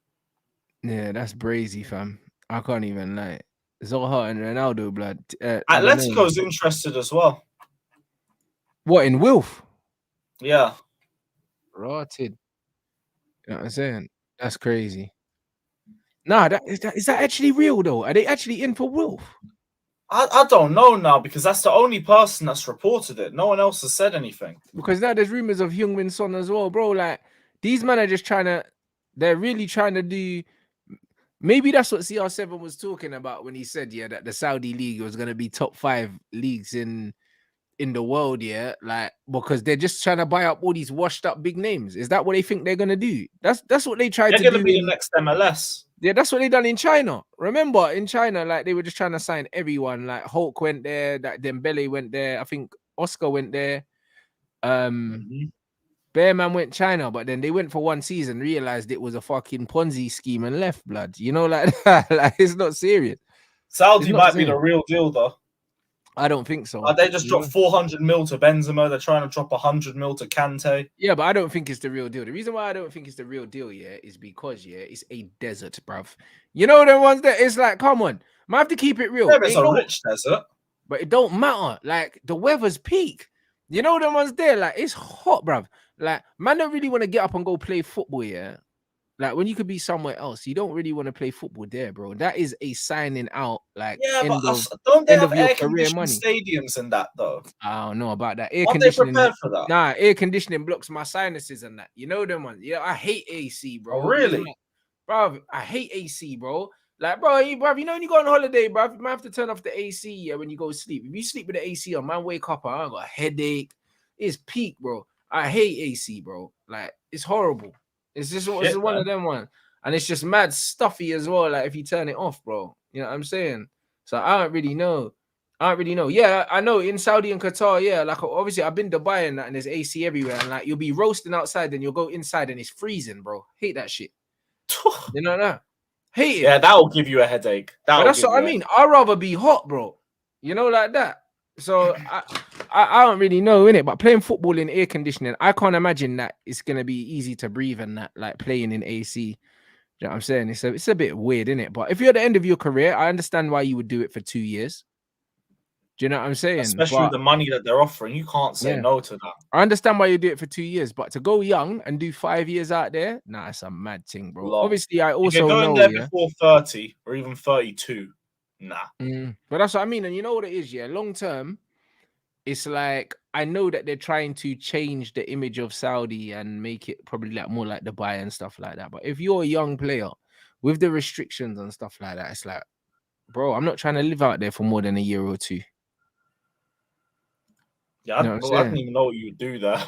Yeah, that's brazy, fam. I can't even lie. Zaha and Ronaldo, blood. Atletico's interested as well. What, in Wilf? Yeah. Rotted. You know what I'm saying? That's crazy. Nah, is that actually real though? Are they actually in for Wilf? I don't know now, because that's the only person that's reported it. No one else has said anything. Because now there's rumors of Heung-min Son as well, bro. Like, these men are just they're really trying to do. Maybe that's what CR7 was talking about when he said, yeah, that the Saudi league was going to be top 5 leagues in the world, yeah, like, because they're just trying to buy up all these washed up big names. Is that what they think they're gonna do? That's what they tried to do. They're gonna be the next MLS. Yeah, that's what they done in China. Remember, in China, like, they were just trying to sign everyone. Like, Hulk went there, that Dembele went there. I think Oscar went there. Bearman went China, but then they went for 1 season, realized it was a fucking Ponzi scheme and left, blood. You know, like that. Like, it's not serious. Saudi might be the real deal, though. I don't think so. They just dropped 400 mil to Benzema. They're trying to drop 100 mil to Kante. Yeah, but I don't think it's the real deal. The reason why I don't think it's the real deal, yeah, is because, yeah, it's a desert, bruv. You know the ones that it's like, come on, might have to keep it real. Yeah, it's a rich desert. But it don't matter. Like, the weather's peak. You know the ones there, like, it's hot, bruv. Like, man don't really want to get up and go play football, yeah, Like when you could be somewhere else, you don't really want to play football there, bro. That is a signing out, like Yeah, but end don't they of have your air career conditioned money. stadiums and that though? I don't know about that. Air Aren't they conditioning, prepared for that? nah, air conditioning blocks my sinuses and that. You know them ones. Yeah, I hate AC, Oh, bro. really? Bro, I hate AC, bro. Like, bro, you know when you go on holiday, bro, you might have to turn off the AC, yeah, when you go to sleep. If you sleep with the AC on, man, wake up, I got a headache. It's peak, bro. I hate AC, bro. Like, it's horrible. It's just Shit, one of man. them ones. And it's just mad stuffy as well, like if you turn it off, bro. You know what I'm saying? So I don't really know. Yeah, I know in Saudi and Qatar, yeah, like obviously I've been to Dubai and that, and there's AC everywhere, and like you'll be roasting outside, then you'll go inside and it's freezing, bro. Hate that shit. You know that? Hate it. Yeah, that'll give you a headache. But that's what I mean. I'd rather be hot, bro. You know, like that. So I don't really know, innit? But playing football in air conditioning, I can't imagine that it's gonna be easy to breathe and that, like playing in AC. You know what I'm saying? It's a bit weird, innit? But if you're at the end of your career, I understand why you would do it for 2 years. Do you know what I'm saying? Especially with the money that they're offering, you can't say no to that. I understand why you do it for 2 years, but to go young and do 5 years out there, nah, it's a mad thing, bro. Long. Obviously, I also if you're going know there before 30 or even 32, nah. But that's what I mean, and you know what it is, yeah. Long term, it's like I know that they're trying to change the image of Saudi and make it probably like more like Dubai and stuff like that. But if you're a young player with the restrictions and stuff like that, it's like, bro, I'm not trying to live out there for more than a year or two. Yeah, I don't even know what you would do there.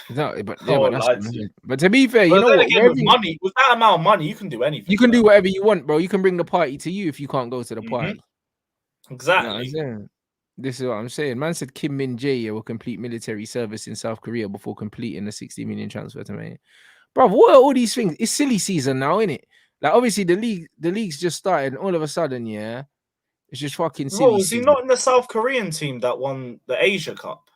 No, but yeah, but to be fair, you know what? Again, with that amount of money, you can do anything. You can do whatever you want, bro. You can bring the party to you if you can't go to the party. Exactly. You know this is what I'm saying. Man said Kim Min Jae will complete military service in South Korea before completing the 60 million transfer to me. Bro, what are all these things? It's silly season now, isn't it? Like obviously the league's just started, and all of a sudden, yeah, it's just fucking silly. Was he not in the South Korean team that won the Asia Cup?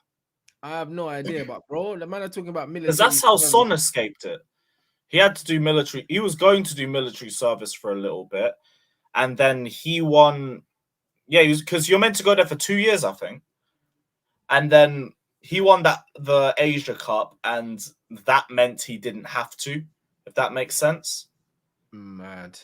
I have no idea, but bro, the man are talking about military. Because that's how Son escaped it. He had to do military. He was going to do military service for a little bit, and then he won. Yeah, because you're meant to go there for 2 years, I think. And then he won the Asia Cup, and that meant he didn't have to, if that makes sense. Mad.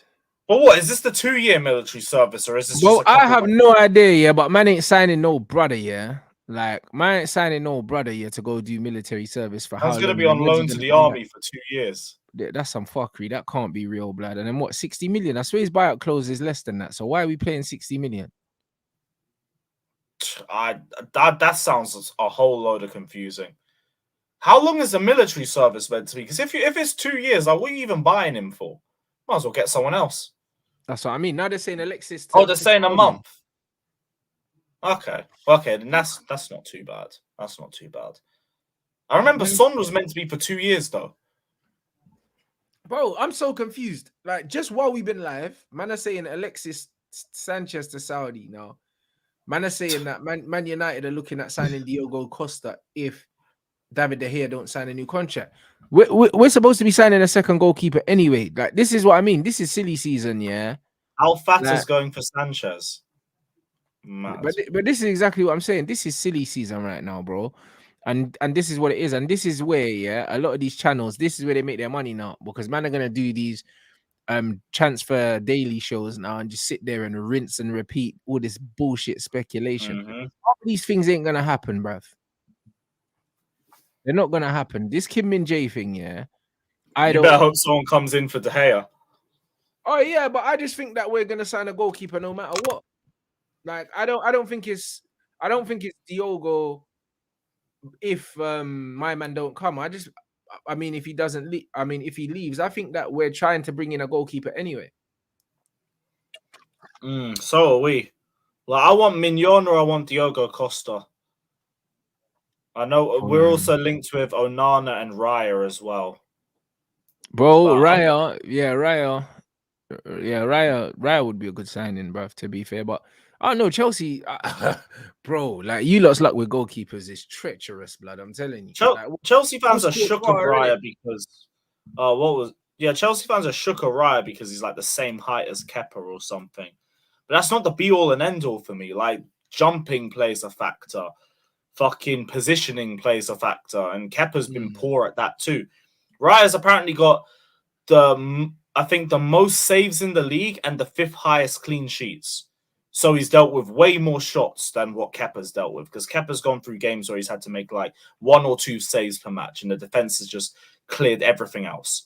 But what, is this the 2-year military service, or is this just I have no idea, yeah, but man ain't signing no brother, yeah. Like, man ain't signing no brother, yeah, to go do military service for how long? He's going to be on loan to the army for 2 years. That's some fuckery. That can't be real, blood. And then what, 60 million? I swear his buyout clause is less than that. So why are we paying 60 million? That sounds a whole load of confusing. How long is the military service meant to be? Because if it's 2 years, like, what are you even buying him for? Might as well get someone else. That's what I mean. Now they're saying Alexis. They're saying a month. Okay, then that's not too bad. That's not too bad. I remember Son was meant to be for 2 years though. Bro, I'm so confused. Like, just while we've been live, man are saying Alexis Sanchez to Saudi now. Man are saying that Man United are looking at signing Diogo Costa if David De Gea don't sign a new contract. We're supposed to be signing a second goalkeeper anyway. Like, this is what I mean. This is silly season, yeah. Al-Fatah's going for Sanchez. Mad. But this is exactly what I'm saying. This is silly season right now, bro. And this is what it is. And this is where, yeah, a lot of these channels, this is where they make their money now. Because man are gonna do these transfer daily shows now and just sit there and rinse and repeat all this bullshit speculation. All these things ain't gonna happen, bruv. They're not gonna happen. This Kim Min Jae thing, yeah. You better hope someone comes in for De Gea. Oh yeah, but I just think that we're gonna sign a goalkeeper no matter what. Like, I don't think it's Diogo if my man don't come. I mean, if he doesn't leave, if he leaves, I think that we're trying to bring in a goalkeeper anyway. So are we. Like, I want Mignon or I want Diogo Costa. I know we're also linked with Onana and Raya as well. Bro, Raya would be a good signing, bruv, to be fair. But I don't know, Chelsea, bro, like, you lot's luck with goalkeepers is treacherous, blood. I'm telling you. Chelsea fans are shook of Raya because Chelsea fans are shook of Raya because he's like the same height as Kepa or something. But that's not the be all and end all for me. Like, jumping plays a factor, fucking positioning plays a factor, and Kepa's been poor at that too. Raya's apparently got I think the most saves in the league and the 5th highest clean sheets. So he's dealt with way more shots than what Kepa's dealt with, because Kepa's gone through games where he's had to make like 1 or 2 saves per match, and the defense has just cleared everything else.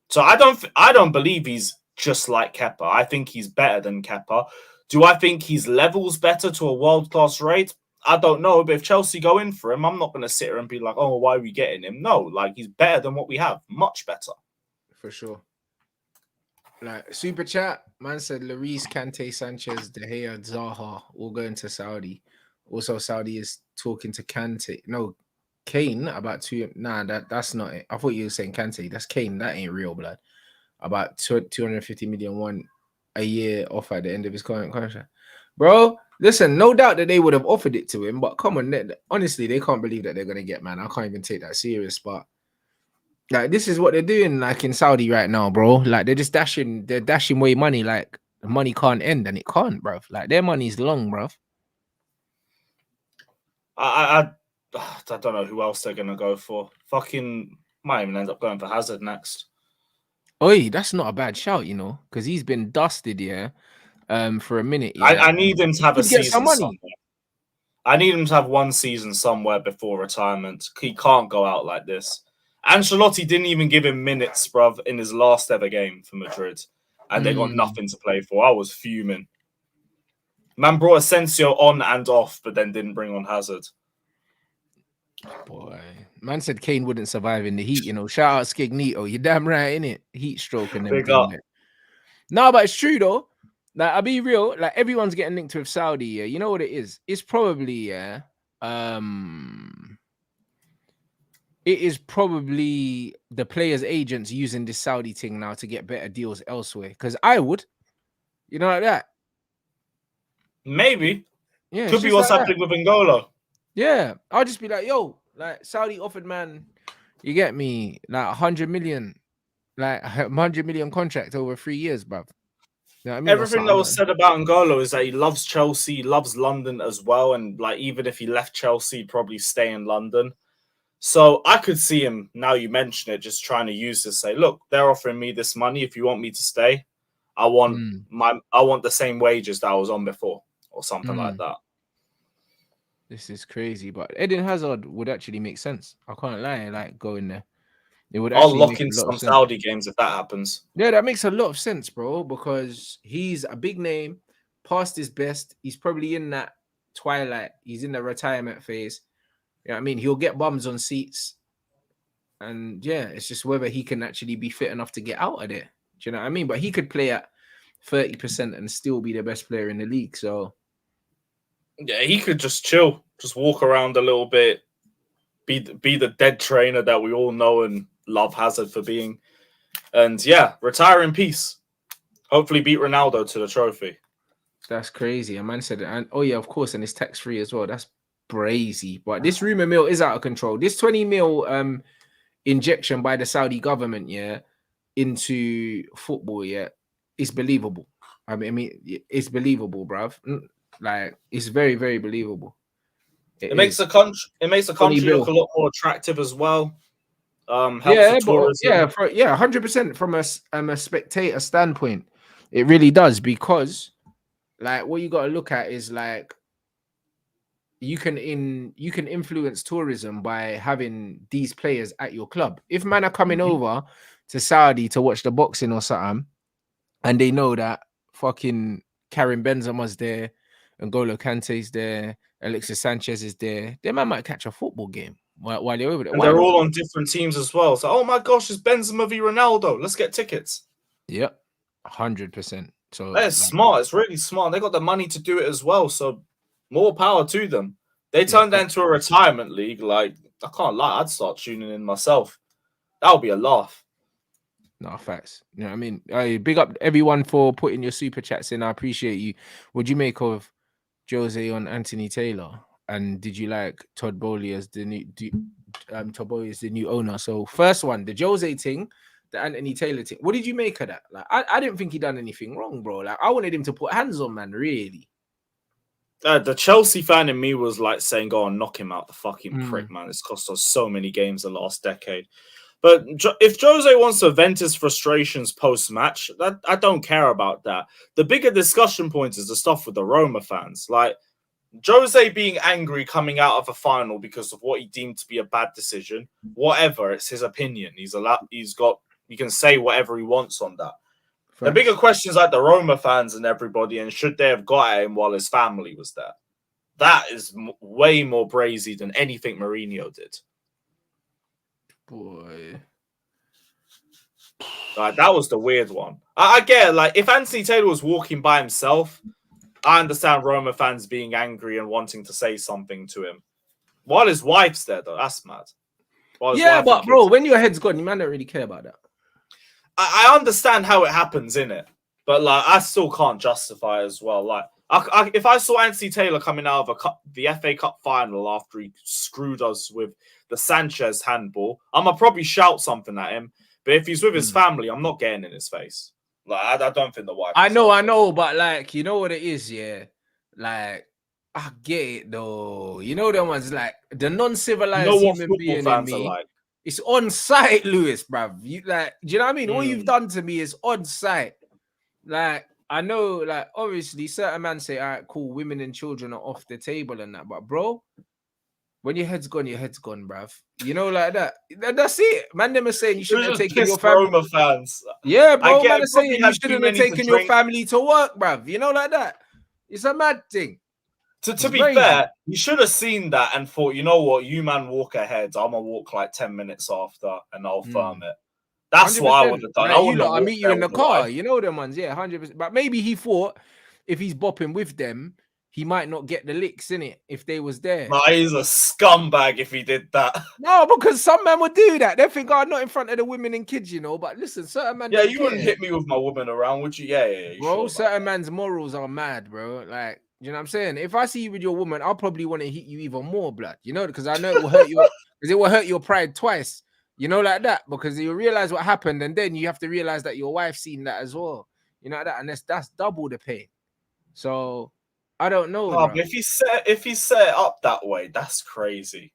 So I don't believe he's just like Kepa. I think he's better than Kepa. Do I think he's levels better to a world-class rate? I don't know, but if Chelsea go in for him, I'm not going to sit here and be like, oh, why are we getting him? No, like, he's better than what we have. Much better. For sure. Like, super chat, man said Lloris, Kante, Sanchez, De Gea, Zaha all going to Saudi. Also, Saudi is talking to Kante. No, Kane about 2. Nah, that's not it. I thought you were saying Kante. That's Kane. That ain't real, blood. About 250 million one a year offer at the end of his current contract. Bro, listen, no doubt that they would have offered it to him, but come on, honestly, they can't believe that they're going to get, man. I can't even take that serious, but like, this is what they're doing, like, in Saudi right now, bro. Like, they're dashing away money. Like, the money can't end, and it can't, bro. Like, their money's long, bro. I don't know who else they're gonna go for. Fucking might even end up going for Hazard next. Oi, that's not a bad shout, you know, because he's been dusted, yeah, for a minute. Yeah, I need him to have a season somewhere. I need him to have one season somewhere before retirement. He can't go out like this. Ancelotti didn't even give him minutes, bruv, in his last ever game for Madrid, and they got nothing to play for. I was fuming. Man brought Asensio on and off, but then didn't bring on Hazard. Boy, man said Kane wouldn't survive in the heat. You know, shout out Skignito. You're damn right, innit? Heat stroke and everything. No, but it's true though. Like, I'll be real. Like, everyone's getting linked with Saudi. Yeah, you know what it is? It's probably it is probably the players' agents using this Saudi thing now to get better deals elsewhere. Because I would, you know, like that. Maybe. Yeah, could be what's like happening with N'Golo. Yeah, I'll just be like, yo, like, Saudi offered, man, you get me, like 100 million, like 100 million contract over 3 years, bruv. You know what I mean? Everything that was said about N'Golo is that he loves Chelsea, he loves London as well, and like, even if he left Chelsea, he'd probably stay in London. So I could see him, now you mention it, just trying to use this, say, look, they're offering me this money. If you want me to stay, I want the same wages that I was on before, or something like that. This is crazy, but Eden Hazard would actually make sense. I can't lie, like, going there. It would I'll lock in some Saudi games if that happens. Yeah, that makes a lot of sense, bro, because he's a big name, past his best. He's probably in that twilight. He's in the retirement phase. You know what I mean? He'll get bums on seats. And yeah, it's just whether he can actually be fit enough to get out of there. Do you know what I mean? But he could play at 30% and still be the best player in the league. So yeah, he could just chill, just walk around a little bit, be the dead trainer that we all know and love Hazard for being. And yeah, retire in peace. Hopefully beat Ronaldo to the trophy. That's crazy. A man said, and oh yeah, of course, and it's tax-free as well. That's crazy. But this rumor mill is out of control. This 20 mil injection by the Saudi government, yeah, into football, yeah, is believable. I mean, it's believable, bruv. Like, it's very, very believable. It makes the country look a lot more attractive as well. Helps the tourism. 100% from a spectator standpoint, it really does, because like, what you got to look at is like, you can influence tourism by having these players at your club. If man are coming over to Saudi to watch the boxing or something, and they know that fucking Karim Benzema's there, N'Golo Kante's there, Alexis Sanchez is there, they might catch a football game while they're over there. And they're all on different teams as well. So, oh my gosh, it's Benzema v Ronaldo. Let's get tickets. Yep, 100%. So that's smart. It's really smart. They got the money to do it as well. So more power to them. They turned that into a retirement league. Like, I can't lie, I'd start tuning in myself. That would be a laugh. No, facts. You know what I mean? Big up everyone for putting your super chats in. I appreciate you. What'd you make of Jose on Antony Taylor? And did you like Todd Bowley as the new Todd Bowley as the new owner? So first one, the Jose thing, the Antony Taylor thing. What did you make of that? Like, I didn't think he done anything wrong, bro. Like, I wanted him to put hands on, man, really. The Chelsea fan in me was like saying, go on, knock him out, the fucking prick, man. It's cost us so many games the last decade. But if Jose wants to vent his frustrations post-match, I don't care about that. The bigger discussion point is the stuff with the Roma fans. Like, Jose being angry coming out of a final because of what he deemed to be a bad decision, whatever, it's his opinion. He can say whatever he wants on that. Facts. The bigger questions like the Roma fans and everybody, and should they have got at him while his family was there? That is way more brazy than anything Mourinho did. Boy. Like, that was the weird one. I get it. Like, if Antony Taylor was walking by himself, I understand Roma fans being angry and wanting to say something to him. While his wife's there, though, that's mad. Yeah, but bro, when your head's gone, you might not really care about that. I understand how it happens, innit? But like, I still can't justify as well. Like, if I saw Antony Taylor coming out of the FA Cup final after he screwed us with the Sanchez handball, I'ma probably shout something at him. But if he's with his family, I'm not getting in his face. Like, I don't think the wife. I know, but like, you know what it is, yeah. Like, I get it though. You know, them ones like the non-civilized human being in me. Like. It's on site, Lewis, bruv. You like, do you know what I mean? All you've done to me is on site. Like, I know, like, obviously, certain men say, all right, cool, women and children are off the table and that, but bro, when your head's gone, bruv. You know, like that. That's it. Man, them are saying you shouldn't have taken your family. Roma fans. Yeah, bro. Man are saying you shouldn't have taken your family to work, bruv. You know, like that. It's a mad thing. To be fair, you should have seen that and thought, you know what, you man walk ahead. I'm gonna walk like 10 minutes after and I'll firm it. That's 100%. What I would have done. I'll meet you in the car. You know them ones, yeah, 100%. But maybe he thought if he's bopping with them, he might not get the licks in it if they was there. Nah, he's a scumbag if he did that. No, because some men would do that. They think, oh, not in front of the women and kids, you know. But listen, certain men. Yeah, you wouldn't hit me with my woman around, would you? Yeah. Bro, certain man's morals are mad, bro. Like, you know what I'm saying? If I see you with your woman, I'll probably want to hit you even more, blood. You know, because I know it will hurt you. Because it will hurt your pride twice. You know, like that. Because you realize what happened, and then you have to realize that your wife's seen that as well. You know, like that, and that's double the pain. So I don't know. Oh, but if he set it up that way, that's crazy.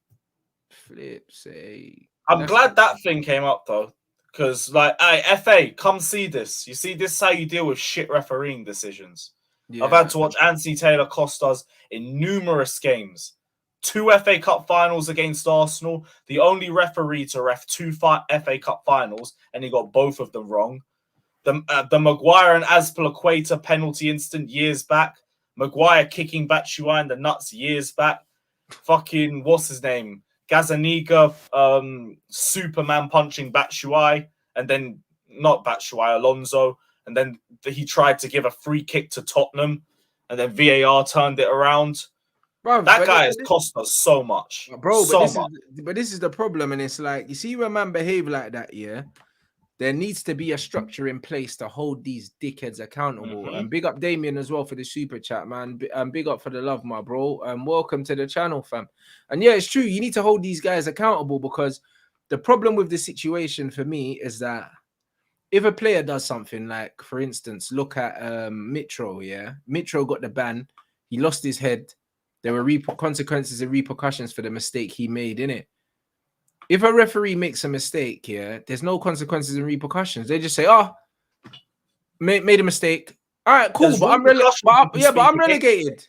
I'm glad that thing came up though, because like, hey, FA, come see this. You see, this is how you deal with shit refereeing decisions. Yeah. I've had to watch Antony Taylor cost us in numerous games. 2 FA Cup finals against Arsenal. The only referee to ref 2 FA Cup finals, and he got both of them wrong. The Maguire and Azpilicueta penalty incident years back. Maguire kicking Batshuayi in the nuts years back. Fucking, what's his name? Gazaniga Superman punching Batshuayi, and then not Batshuayi, Alonso. And then he tried to give a free kick to Tottenham, and then VAR turned it around. Bro, that guy has cost us so much. Bro, but this is the problem. And it's like, you see when man behave like that, yeah, there needs to be a structure in place to hold these dickheads accountable. And big up Damien as well for the super chat, man. Big up for the love, my bro. Welcome to the channel, fam. And yeah, it's true. You need to hold these guys accountable, because the problem with the situation for me is that if a player does something like, for instance, look at Mitro, yeah? Mitro got the ban. He lost his head. There were consequences and repercussions for the mistake he made, innit? If a referee makes a mistake, yeah, there's no consequences and repercussions. They just say, oh, made a mistake. All right, cool. But I'm relegated.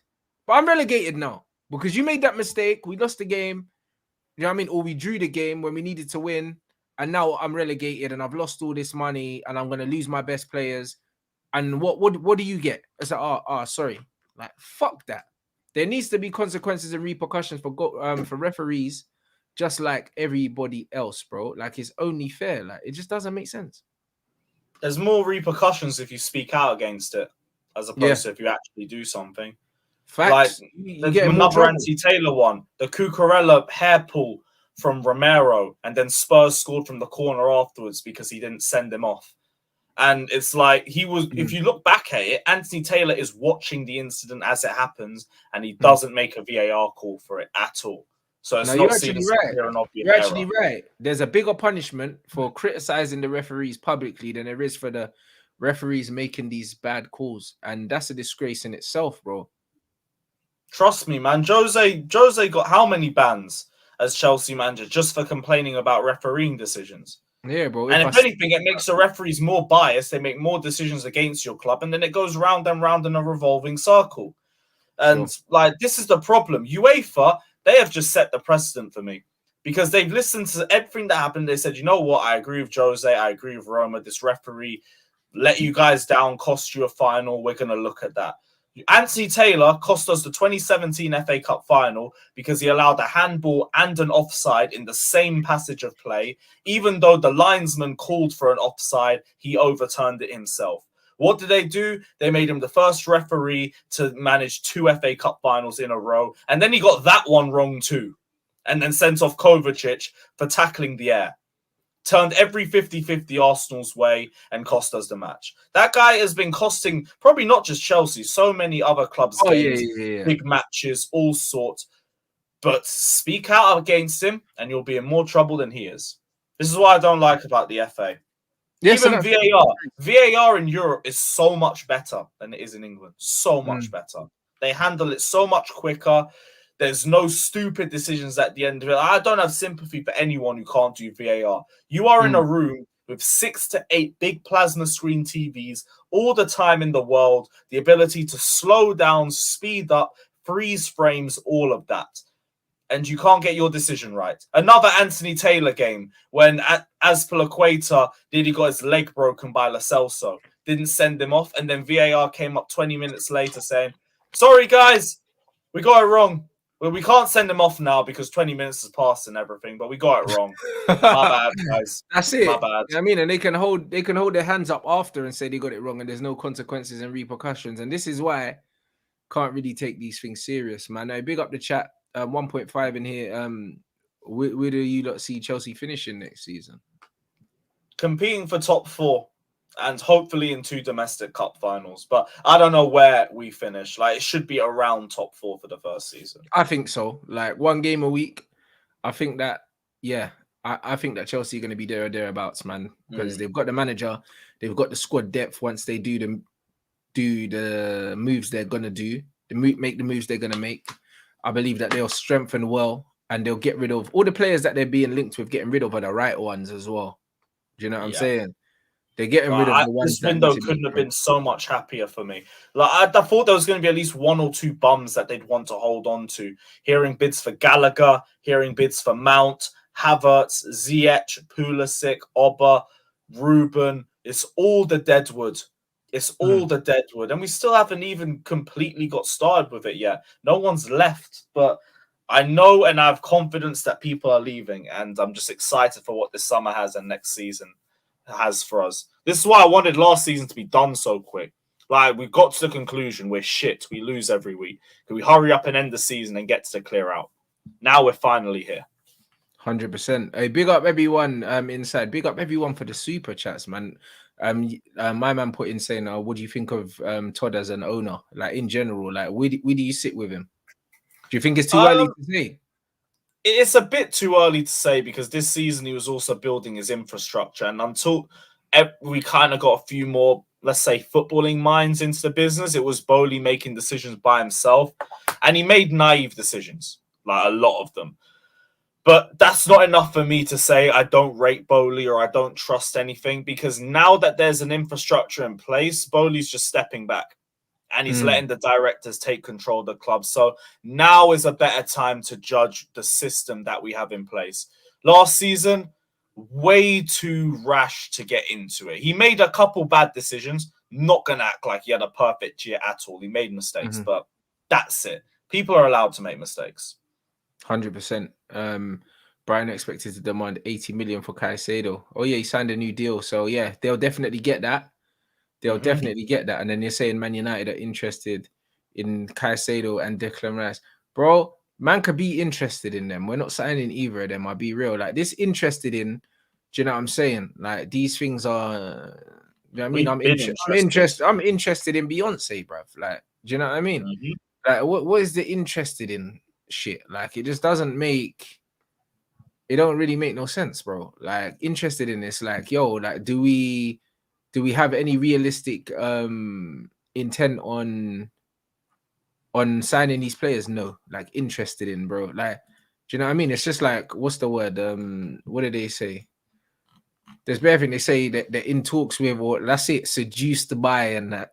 But I'm relegated now because you made that mistake. We lost the game. You know what I mean? Or we drew the game when we needed to win. And now I'm relegated and I've lost all this money and I'm going to lose my best players. And what do you get? It's like, sorry. Like, fuck that. There needs to be consequences and repercussions for referees, just like everybody else, bro. Like, it's only fair. Like, it just doesn't make sense. There's more repercussions if you speak out against it, as opposed to if you actually do something. Facts. Like, there's another Antony Taylor one, the Cucurella hair pull from Romero, and then Spurs scored from the corner afterwards because he didn't send him off. And it's like, he was, if you look back at it, Antony Taylor is watching the incident as it happens, and he doesn't make a VAR call for it at all. So it's not seen as clear and obvious. You're actually right. There's a bigger punishment for criticizing the referees publicly than there is for the referees making these bad calls. And that's a disgrace in itself, bro. Trust me, man. Jose got how many bans? as Chelsea manager just for complaining about refereeing decisions. Yeah, bro. And if anything, it makes the referees more biased. They make more decisions against your club, and then it goes round and round in a revolving circle. And this is the problem. UEFA, they have just set the precedent for me because they've listened to everything that happened. They said, you know what? I agree with Jose. I agree with Roma. This referee let you guys down, cost you a final. We're going to look at that. Antony Taylor cost us the 2017 FA Cup final because he allowed a handball and an offside in the same passage of play. Even though the linesman called for an offside, he overturned it himself. What did they do? They made him the first referee to manage 2 FA Cup finals in a row. And then he got that one wrong too. And then sent off Kovacic for tackling the air. Turned every 50-50 Arsenal's way and cost us the match. That guy has been costing probably not just Chelsea, so many other clubs games, big matches, all sorts. But speak out against him and you'll be in more trouble than he is. This is what I don't like about the FA. Yes, even VAR. VAR in Europe is so much better than it is in England. So much better. They handle it so much quicker. There's no stupid decisions at the end of it. I don't have sympathy for anyone who can't do VAR. You are in a room with 6 to 8 big plasma screen TVs all the time in the world, the ability to slow down, speed up, freeze frames, all of that. And you can't get your decision right. Another Antony Taylor game when Azpilicueta nearly got his leg broken by Lo Celso. Didn't send him off. And then VAR came up 20 minutes later saying, sorry, guys, we got it wrong. Well, we can't send him off now because 20 minutes has passed and everything, but we got it wrong. My bad, guys. That's it. My bad. You know I mean, and they can hold their hands up after and say they got it wrong and there's no consequences and repercussions. And this is why I can't really take these things serious, man. Now, big up the chat. 1.5 in here. Where do you lot see Chelsea finishing next season? Competing for top 4. And hopefully in 2 domestic cup finals. But I don't know where we finish. Like, it should be around top 4 for the first season. I think so. Like, 1 game a week. I think that, I think that Chelsea are going to be there or thereabouts, man. Because they've got the manager. They've got the squad depth once they do the moves they're going to do. Make the moves they're going to make. I believe that they'll strengthen well. And they'll get rid of all the players that they're being linked with. Getting rid of are the right ones as well. Do you know what I'm saying? They're getting rid of the ones. This window couldn't have been so much happier for me. Like I thought there was going to be at least 1 or 2 bums that they'd want to hold on to. Hearing bids for Gallagher, hearing bids for Mount, Havertz, Ziyech, Pulisic, Oba, Ruben. It's all the deadwood. It's all the deadwood. And we still haven't even completely got started with it yet. No one's left. But I know and I have confidence that people are leaving. And I'm just excited for what this summer has and next season has for us. This is why I wanted last season to be done so quick. Like, we got to the conclusion, we're shit. We lose every week. Can we hurry up and end the season and get to the clear out? Now we're finally here. 100%. Hey, big up everyone inside. Big up everyone for the super chats, man. My man put in saying, what do you think of Todd as an owner? Like, in general, like, where do you sit with him? Do you think it's too early to say? It's a bit too early to say because this season he was also building his infrastructure. And until we kind of got a few more, let's say, footballing minds into the business, it was Bowley making decisions by himself. And he made naive decisions, like a lot of them. But that's not enough for me to say I don't rate Bowley or I don't trust anything, because now that there's an infrastructure in place, Bowley's just stepping back. And he's letting the directors take control of the club. So now is a better time to judge the system that we have in place. Last season, way too rash to get into it. He made a couple bad decisions. Not going to act like he had a perfect year at all. He made mistakes, but that's it. People are allowed to make mistakes. 100%. Brian expected to demand 80 million for Caicedo. Oh, yeah, he signed a new deal. So, yeah, they'll definitely get that. They'll definitely get that. And then you're saying Man United are interested in Caicedo and Declan Rice. Bro, man could be interested in them. We're not signing either of them. I'll be real. Like, this interested in, do you know what I'm saying? Like, these things are, you know what I mean? I'm interested in Beyonce, bruv. Like, do you know what I mean? Like, what is the interested in shit? Like, it just doesn't make, it don't really make no sense, bro. Like, interested in this, like, yo, like, do we have any realistic intent on signing these players? No. Like, interested in, bro. Like, Do you know what I mean? It's just like, what's the word? What did they say? There's everything they say that they're in talks with, or that's it, seduced by and that.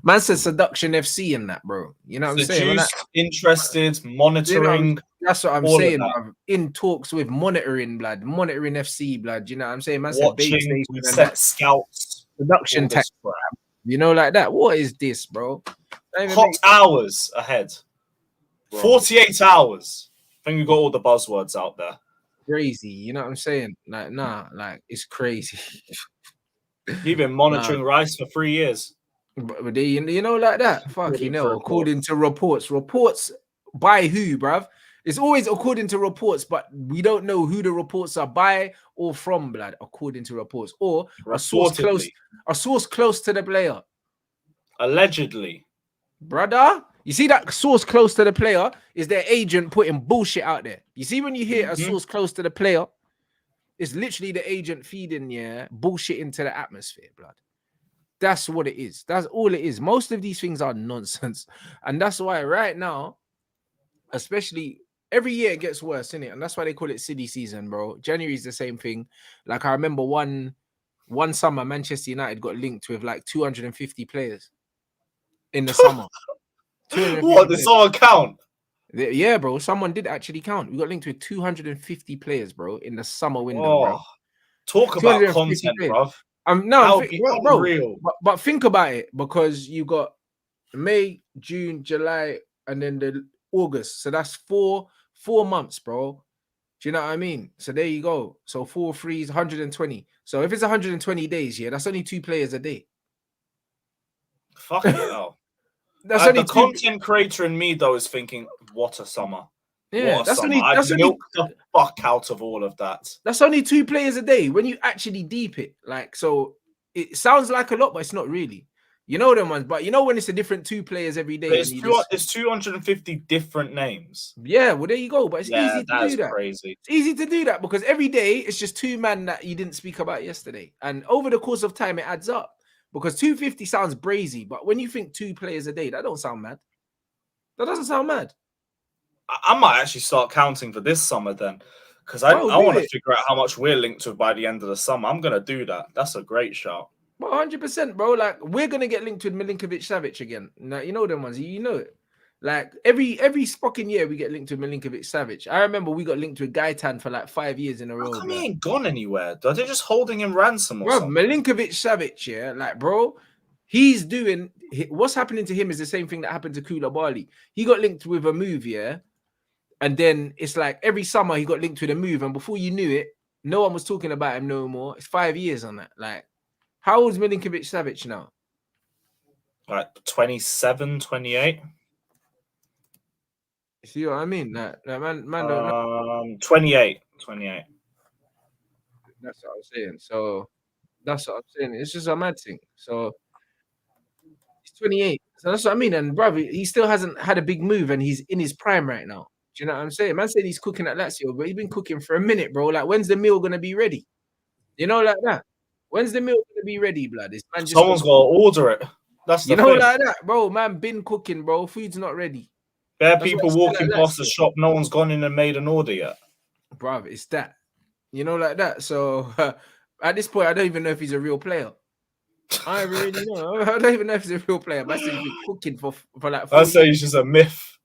Man said seduction FC and that, bro. You know what I'm saying? Seduced, interested, You know, monitoring. that's what I'm all saying, of that. bro. In talks with monitoring FC, blood. You know what I'm saying? Man said base Watching, station we've and set that. scouts. Production All tech, this crap. you know, like that. What is this, bro? Hot hours ahead. Bro. 48 hours. I think we got all the buzzwords out there. Crazy, you know what I'm saying? Like, nah, like it's crazy. You've been monitoring Rice for 3 years. But they, you know, like that. Fuck, you know, according to reports. Reports by who, bruv? It's always according to reports, but we don't know who the reports are by or from, blood, according to reports. Or a source close to the player. Allegedly. Brother, you see that source close to the player is their agent putting bullshit out there. You see when you hear a source close to the player, it's literally the agent feeding bullshit into the atmosphere, blood. That's what it is. That's all it is. Most of these things are nonsense. And that's why right now, especially every year it gets worse, innit? And that's why they call it silly season, bro. January is the same thing. Like I remember one summer, Manchester United got linked with like 250 players in the summer. What? This all count? Yeah, bro. Someone did actually count. We got linked with 250 players, bro, in the summer window, bro. Talk about content, bro. Bro. But think about it, because you got May, June, July, and then the August. So that's four months, bro. Do you know what I mean? So there you go. So 4 3s, 120. So if it's 120 days, yeah, that's only 2 players a day. Fuck it, hell. That's only the content creator in me though is thinking, what a summer. Yeah, what a summer. I've milked the fuck out of all of that. That's only 2 players a day when you actually deep it. Like, so it sounds like a lot, but it's not really. You know them ones, but you know when it's a different 2 players every day. It's 250 different names. Yeah, well there you go. But it's easy to do that. Crazy. It's easy to do that because every day it's just 2 men that you didn't speak about yesterday, and over the course of time it adds up. Because 250 sounds brazy, but when you think 2 players a day, that don't sound mad. That doesn't sound mad. I might actually start counting for this summer then, because I want to figure out how much we're linked to by the end of the summer. I'm gonna do that. That's a great shout. Well, 100%, bro. Like we're gonna get linked with Milinkovic-Savic again. Now you know them ones. You know it. Like every fucking year we get linked with Milinkovic-Savic. I remember we got linked with Gaetan for like 5 years in a row. How come he ain't gone anywhere? Are they just holding him ransom or something? Milinkovic-Savic, yeah, like bro, he's doing what's happening to him is the same thing that happened to Koulibaly. He got linked with a move, yeah, and then it's like every summer he got linked with a move, and before you knew it, no one was talking about him no more. It's 5 years on that. Like, how old is Milinkovic-Savic now? Like 27, 28. You see what I mean? Like man don't know. 28. That's what I'm saying. So that's what I'm saying. It's just a mad thing. So he's 28. So that's what I mean. And brother, he still hasn't had a big move, and he's in his prime right now. Do you know what I'm saying? Man said he's cooking at Lazio, but he's been cooking for a minute, bro. Like, when's the meal gonna be ready? You know, like that. When's the meal gonna be ready, blood? Someone's gotta order it. That's the thing. Like that, bro. Man, been cooking, bro. Food's not ready. There are people walking past the shop. No one's gone in and made an order yet. Bruv, it's that. You know, like that. So at this point, I don't even know if he's a real player. I really know. I don't even know if he's a real player. But he's been cooking for like 4 years. I'd say he's just a myth.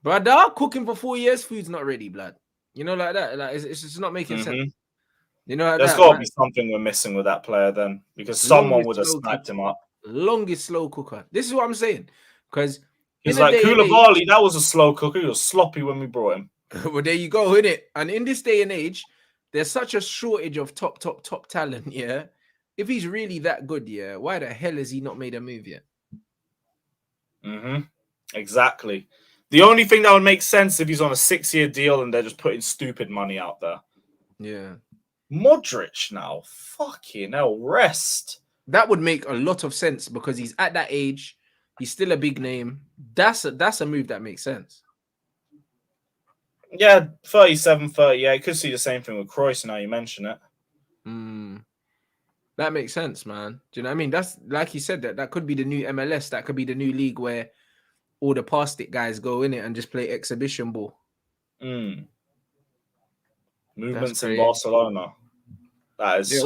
Brother, cooking for 4 years, food's not ready, blood. You know, like that. Like it's just not making sense. You know, like there's got to be something we're missing with that player then, because someone would have sniped him up. Longest slow cooker. This is what I'm saying. Because he's like Koulibaly, that was a slow cooker. He was sloppy when we brought him. Well, there you go, innit? And in this day and age, there's such a shortage of top talent, yeah? If he's really that good, yeah, why the hell has he not made a move yet? Exactly. The only thing that would make sense if he's on a 6-year deal and they're just putting stupid money out there. Yeah. Modric now. Fucking hell, rest. That would make a lot of sense because he's at that age. He's still a big name. That's a move that makes sense. Yeah, 37, 38. Could see the same thing with Kroos now you mention it. That makes sense, man. Do you know what I mean? That's like you said, that could be the new MLS. That could be the new league where all the past it guys go in it and just play exhibition ball. Movements in Barcelona. That is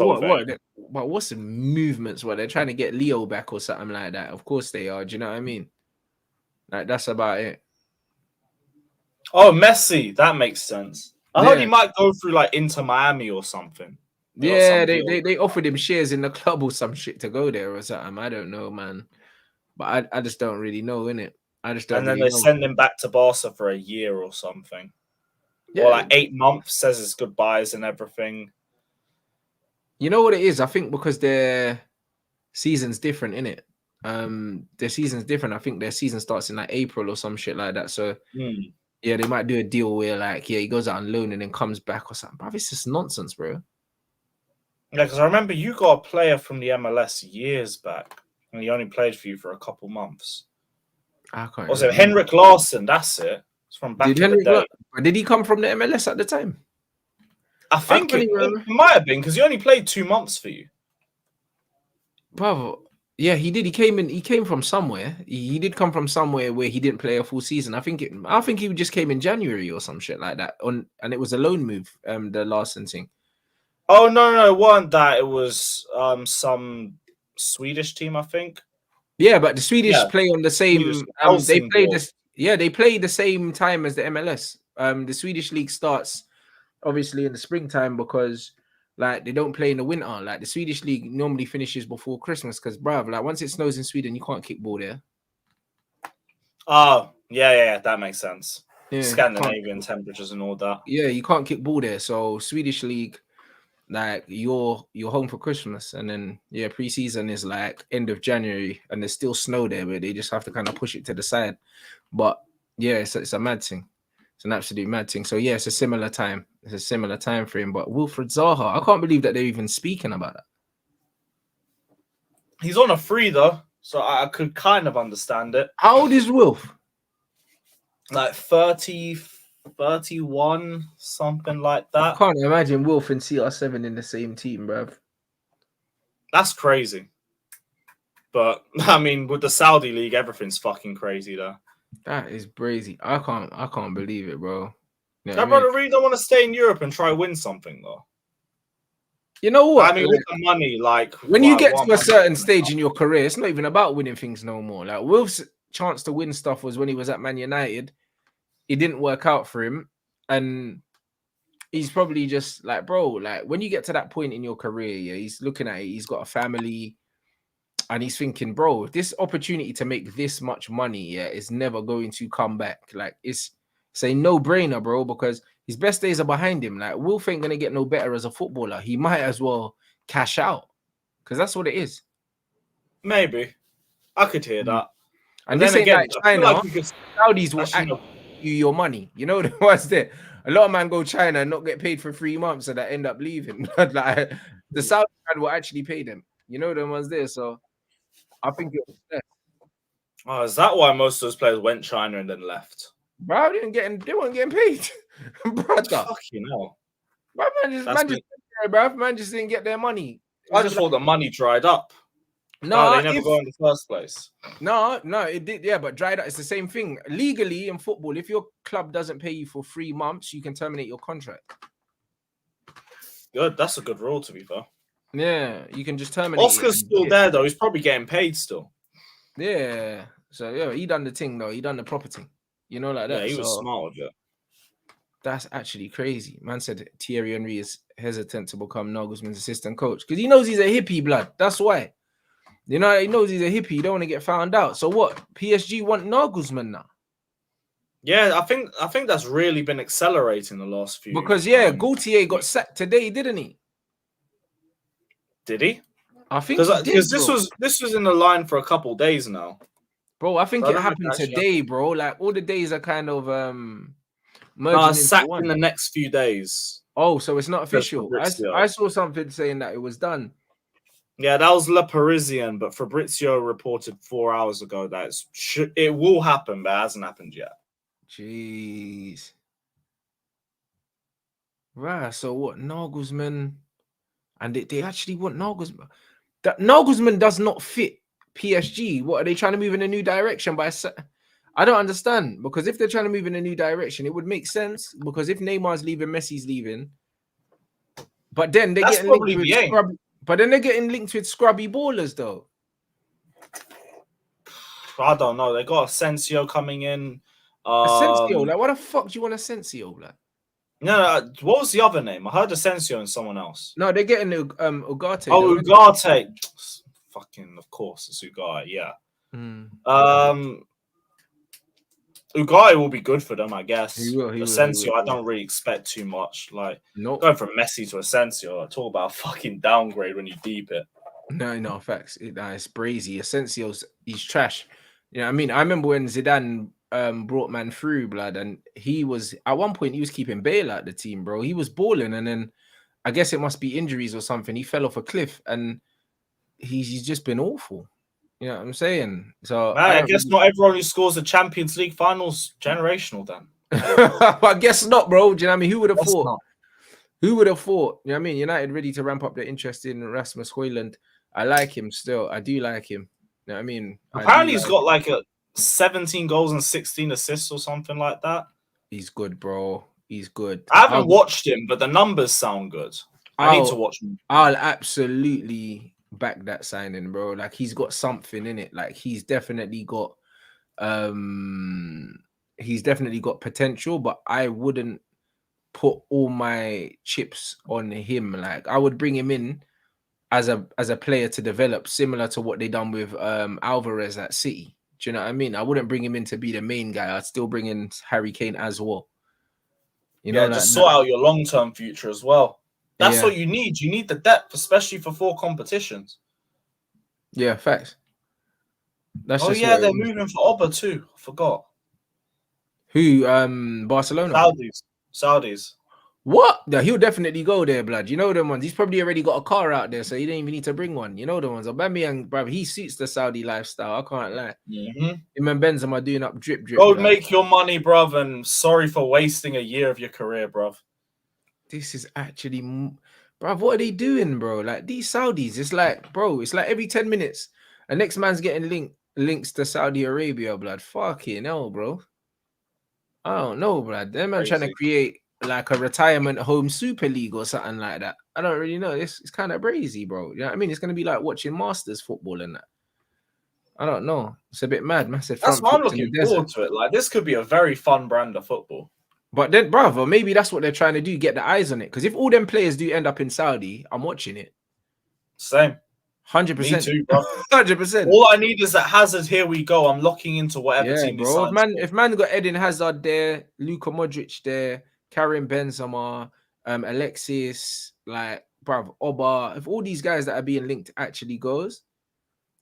But what's the movements? What, they're trying to get Leo back or something like that? Of course they are. Do you know what I mean? Like, that's about it. Oh, Messi. That makes sense. I heard he might go through like Inter Miami or something. They offered him shares in the club or some shit to go there or something. I don't know, man. But I just don't really know, innit? I just don't. And then they send him back to Barca for a year or something. Yeah. Or like 8 months, says his goodbyes and everything. You know what it is? I think because their season's different, innit? Their season's different. I think their season starts in like April or some shit like that. So yeah, they might do a deal where like, he goes out on loan and then comes back or something. But it's just nonsense, bro. Yeah, because I remember you got a player from the MLS years back, and he only played for you for a couple months. I can't. Was it Henrik Larsson? That's it. It's from back in the day. Did he come from the MLS at the time? I think it might have been because he only played 2 months for you. Bravo. Yeah, he did. He came from somewhere. He did come from somewhere where he didn't play a full season. I think he just came in January or some shit like that. And it was a loan move. The Larsson thing. Oh no, it wasn't that. It was some Swedish team, I think. Yeah, but the Swedish play on the same. They play this. Yeah, they play the same time as the MLS. The Swedish league starts obviously in the springtime because like they don't play in the winter. Like the Swedish league normally finishes before Christmas because, bruv, like once it snows in Sweden, you can't kick ball there. Oh, yeah, that makes sense. Yeah, Scandinavian temperatures and all that. Yeah, you can't kick ball there. So Swedish league, like you're home for Christmas, and then preseason is like end of January, and there's still snow there, but they just have to kind of push it to the side. But yeah, it's a mad thing. It's an absolute mad thing. So yeah, it's a similar time. It's a similar time frame. But Wilfried Zaha, I can't believe that they're even speaking about that. He's on a free though, so I could kind of understand it. How old is Wilf? Like 30, 31, something like that. I can't imagine Wilf and CR7 in the same team, bruv. That's crazy. But I mean, with the Saudi league, everything's fucking crazy though. That is crazy. I can't believe it, bro. That brother really don't want to stay in Europe and try win something though. You know what? I mean, with the money, like when you get to a certain stage in your career, it's not even about winning things no more. Like Wilf's chance to win stuff was when he was at Man United. It didn't work out for him, and he's probably just like, bro, like when you get to that point in your career, he's looking at it, he's got a family, and he's thinking, bro, this opportunity to make this much money, is never going to come back. Like it's a no-brainer, bro, because his best days are behind him. Like Wilf ain't gonna get no better as a footballer. He might as well cash out, because that's what it is. Maybe I could hear that. And this ain't again, like China. Saudis will actually you your money. You know the ones there. A lot of men go China and not get paid for 3 months and that end up leaving. Like the Saudi man will actually pay them. You know the ones there. So I think it was there. Oh, is that why most of those players went China and then left? Bro, they weren't getting paid. Brother. Fucking hell. Bro, man just didn't get their money. I just thought the money dried up. No, they never go in the first place. No, it did. Yeah, but dried up. It's the same thing. Legally in football, if your club doesn't pay you for 3 months, you can terminate your contract. Good. That's a good rule, to be fair. Yeah, you can just terminate. Oscar's still there, though. He's probably getting paid still. Yeah. So, yeah, he done the thing, though. He done the proper thing. You know, like that. Yeah, he was smart with it. That's actually crazy. Man said Thierry Henry is hesitant to become Nagelsmann's assistant coach because he knows he's a hippie, blood. That's why. You know, he knows he's a hippie. You don't want to get found out. So what? PSG want Nagelsmann now? Yeah, I think that's really been accelerating the last few. Because Gaultier got sacked today, didn't he? Did he? I think because this was in the line for a couple of days now, bro. I think it happened today, bro. Like all the days are kind of merging sacked into one. In the next few days. Oh, so it's not official. I saw something saying that it was done. Yeah, that was Le Parisien, but Fabrizio reported 4 hours ago that it will happen, but it hasn't happened yet. Jeez. Right, so what? Nagelsmann, and they actually want Nagelsmann. That Nagelsmann does not fit PSG. What are they trying to move in a new direction? I don't understand, because if they're trying to move in a new direction, it would make sense, because if Neymar's leaving, Messi's leaving, But then they're That's getting linked probably with the aim. scrubby. But then they're getting linked with scrubby ballers, though. I don't know. They got Asensio coming in. Asensio, like, what the fuck do you want Asensio, like? No, what was the other name? I heard Asensio and someone else. No, they're getting Ugarte. Oh, Ugarte. Fucking, of course, it's Ugarte. Yeah. Ugarte will be good for them, I guess. Asensio, I don't really expect too much. Like, going from Messi to Asensio, talk about a fucking downgrade when you deep it. No, facts. It's brazy. Asensio's, he's trash. You know what I mean? I remember when Zidane brought man through, blood, and he was, at one point, he was keeping Bale out the team, bro. He was balling, and then I guess it must be injuries or something. He fell off a cliff, and he's just been awful. You know what I'm saying? So man, I guess not everyone who scores the Champions League finals generational then. I guess not, bro. Do you know what I mean? Who would have thought? Not. Who would have thought? You know what I mean? United ready to ramp up their interest in Rasmus Højlund. I like him still. I do like him. You know what I mean? Apparently he's got like 17 goals and 16 assists or something like that. He's good, bro. He's good. I haven't watched him, but the numbers sound good. I need to watch him. I'll absolutely back that signing, bro. Like, he's got something in it. Like, he's definitely got potential, but I wouldn't put all my chips on him. Like, I would bring him in as a player to develop, similar to what they done with Alvarez at City. Do you know what I mean? I wouldn't bring him in to be the main guy. I'd still bring in Harry Kane as well. You know, just sort out your long-term future as well. That's what you need. You need the depth, especially for 4 competitions. Yeah, facts. They're moving for Oba too. I forgot. Who? Barcelona. Saudis. What? Yeah, he'll definitely go there, blood. You know them ones. He's probably already got a car out there, so he didn't even need to bring one. You know the ones. Aubameyang, bruv, he suits the Saudi lifestyle. I can't lie. Him and Benzema doing up drip. Go make your money, bruv, and sorry for wasting a year of your career, bruv. This is actually, bruv, what are they doing, bro? Like, these Saudis, it's like, bro, it's like every 10 minutes, the next man's getting links to Saudi Arabia, blood. Fucking hell, bro. I don't know, blood. Them man trying to create like a retirement home super league or something like that. I don't really know. It's kind of brazy, bro. You know what I mean? It's going to be like watching Masters football and that. I don't know. It's a bit mad. Massive. That's why I'm looking forward to it. Like, this could be a very fun brand of football. But then, brother, maybe that's what they're trying to do, get the eyes on it. Because if all them players do end up in Saudi, I'm watching it. Same. 100%. Me too, bro. 100%. All I need is that Hazard, here we go. I'm locking into whatever team he signs. If man got Eden Hazard there, Luka Modric there, Karim Benzema, Alexis, like, bruv, Oba, if all these guys that are being linked actually goes,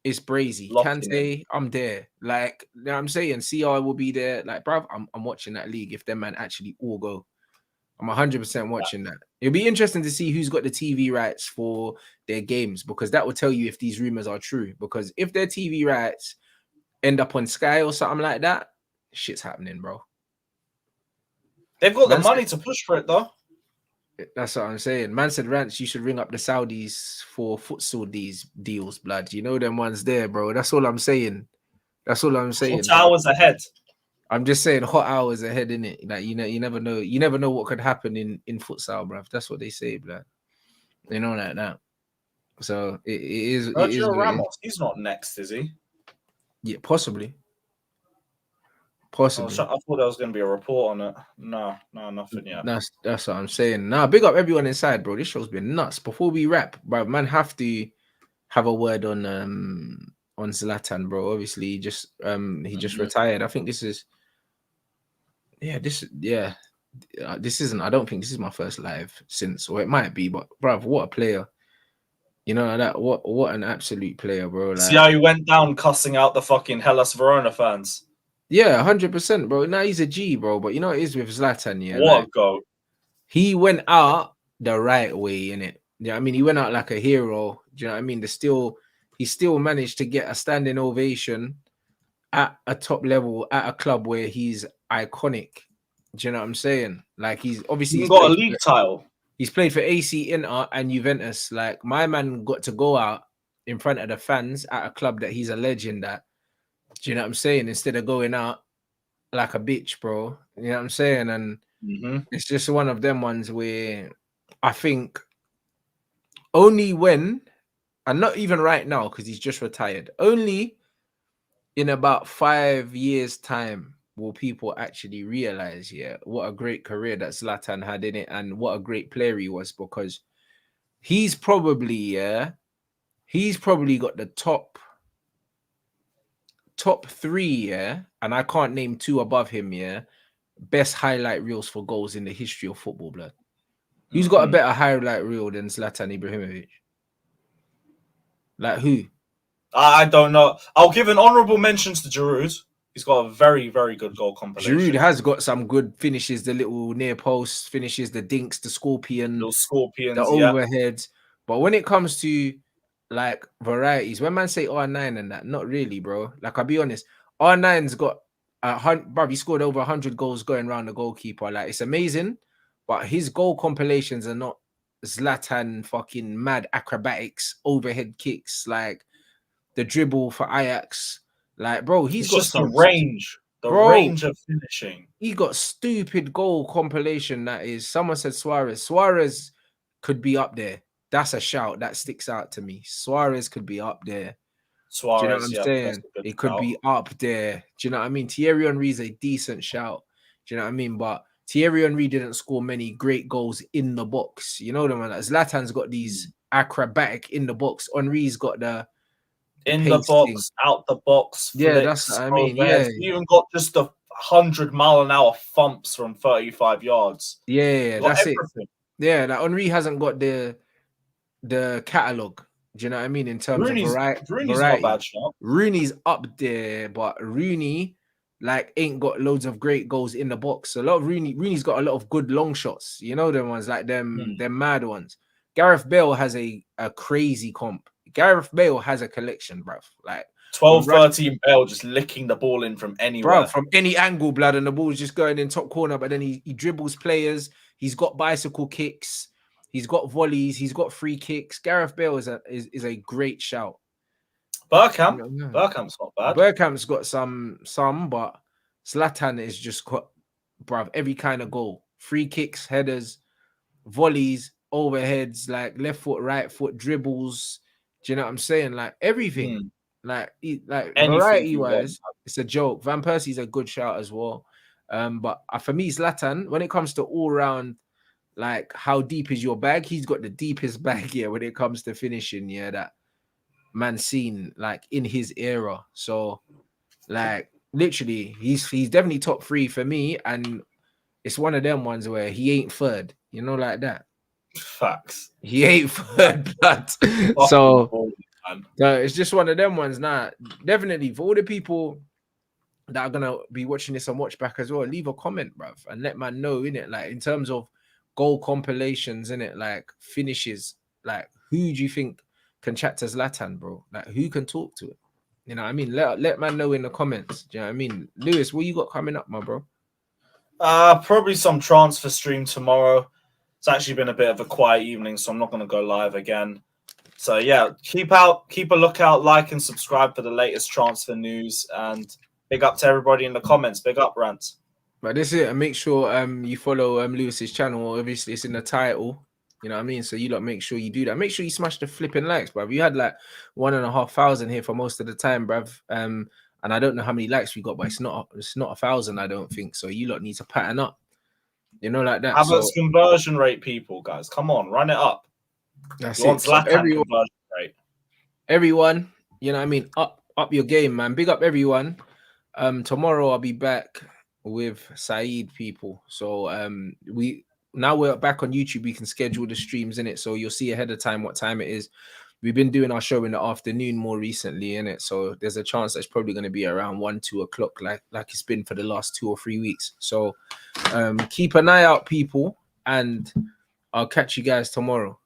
it's brazy. Kante, I'm there. Like, you know what I'm saying? CR will be there. Like, bruv, I'm watching that league if them man actually all go. I'm 100% watching that. It'll be interesting to see who's got the TV rights for their games, because that will tell you if these rumors are true. Because if their TV rights end up on Sky or something like that, shit's happening, bro. They've got the money to push for it, though. That's what I'm saying. Man said, Rants, you should ring up the Saudis for futsal deals, blood. You know them ones there, bro. That's all I'm saying. That's all I'm saying. Hot hours ahead. I'm just saying, hot hours ahead, innit? Like, you never know. You never know what could happen in futsal, bruv. That's what they say, blood. You know, like that. So it is. Ramos, he's not next, is he? Yeah, possibly. Possibly. I thought there was going to be a report on it. No, nothing yet. That's what I'm saying. Nah, big up everyone inside, bro. This show's been nuts. Before we wrap, bro, man, have to have a word on Zlatan, bro. Obviously, he just retired. I think this is. This isn't. I don't think this is my first live since, or it might be, but bro, what a player. You know that. What an absolute player, bro. Like, see how he went down cussing out the fucking Hellas Verona fans. Yeah, 100%, bro. Now he's a G, bro. But you know what it is with Zlatan, yeah. What a goat. He went out the right way, innit? Yeah, I mean, he went out like a hero. Do you know what I mean? He still managed to get a standing ovation at a top level at a club where he's iconic. Do you know what I'm saying? Like, he's obviously got a league title. He's played for AC Inter and Juventus. Like, my man got to go out in front of the fans at a club that he's a legend at. Do you know what I'm saying? Instead of going out like a bitch, bro. You know what I'm saying? And it's just one of them ones where I think only when, and not even right now because he's just retired, only in about 5 years' time will people actually realize, what a great career that Zlatan had in it and what a great player he was, because he's probably got the top 3, and I can't name 2 above him, best highlight reels for goals in the history of football, blood. Who's got a better highlight reel than Zlatan Ibrahimovic? Like who? I don't know. I'll give an honourable mention to Giroud. He's got a very, very good goal compilation. Giroud has got some good finishes, the little near post finishes, the dinks, the scorpion, Those scorpions, the overheads. But when it comes to like varieties, when man say R9 and that, not really, bro. Like I'll be honest, R9's got he scored over 100 goals going around the goalkeeper. Like it's amazing, but his goal compilations are not Zlatan fucking mad acrobatics, overhead kicks, like the dribble for Ajax. Like, bro, he's got just the range of finishing. He got stupid goal compilation. That is, someone said Suarez. Suarez could be up there. That's a shout that sticks out to me. Suarez could be up there. Suarez, do you know what I'm saying? It could be up there. Do you know what I mean? Thierry Henry's a decent shout. Do you know what I mean? But Thierry Henry didn't score many great goals in the box. You know what I mean? Like Zlatan's got these acrobatic in the box. Henry's got the in the box, out the box. Yeah, that's what I mean. Yeah, he even got just the 100-mile-an-hour thumps from 35 yards. Yeah, that's everything. It. Yeah, like Henry hasn't got the catalog. Do you know what I mean? In terms of variety. Rooney's not a bad shot. Rooney's up there, but Rooney like ain't got loads of great goals in the box. A lot of Rooney's got a lot of good long shots. You know them ones, like them mad ones. Gareth Bale has a crazy comp. Gareth Bale has a collection, bruv. Like 12-13 Bale just licking the ball in from anywhere. Bruv, from any angle, blood, and the ball's just going in top corner, but then he dribbles players. He's got bicycle kicks. He's got volleys. He's got free kicks. Gareth Bale is a great shout. Bergkamp's not bad. Bergkamp's got some, but Zlatan is just got, bruv, every kind of goal. Free kicks, headers, volleys, overheads, like left foot, right foot, dribbles. Do you know what I'm saying? Like everything, like variety wise, it's a joke. Van Persie's a good shout as well. But for me, Zlatan, when it comes to all round, like how deep is your bag? He's got the deepest bag here when it comes to finishing. Yeah, that man seen like in his era. So, like literally, he's definitely top 3 for me, and it's one of them ones where he ain't third. You know, like that. Facts. He ain't third, but so it's just one of them ones. Nah, definitely for all the people that are gonna be watching this and watch back as well, leave a comment, bruv, and let man know, innit, like in terms of goal compilations, innit, like finishes, like who do you think can chat to Zlatan, bro? Like who can talk to it? You know what I mean? Let man know in the comments. Do you know what I mean? Lewis, what you got coming up, my bro? Probably some transfer stream tomorrow. It's actually been a bit of a quiet evening, so I'm not going to go live again. So yeah, keep a lookout, like and subscribe for the latest transfer news. And big up to everybody in the comments. Big up, Rants. But this is it. And make sure you follow Lewis's channel. Obviously, it's in the title. You know what I mean? So you lot make sure you do that. Make sure you smash the flipping likes, bruv. You had like 1,500 here for most of the time, bruv. And I don't know how many likes we got, but it's not 1,000, I don't think. So you lot need to pattern up. You know, like that. Havertz conversion rate, people, guys. Come on, run it up. That's it. So conversion rate. Everyone, you know what I mean? Up your game, man. Big up everyone. Tomorrow I'll be back with Saeed, people. So we're back on YouTube. We can schedule the streams in it, so you'll see ahead of time what time it is. We've been doing our show in the afternoon more recently, innit? So there's a chance that's probably going to be around 1-2 o'clock, like it's been for the last 2 or 3 weeks. So keep an eye out, people, and I'll catch you guys tomorrow.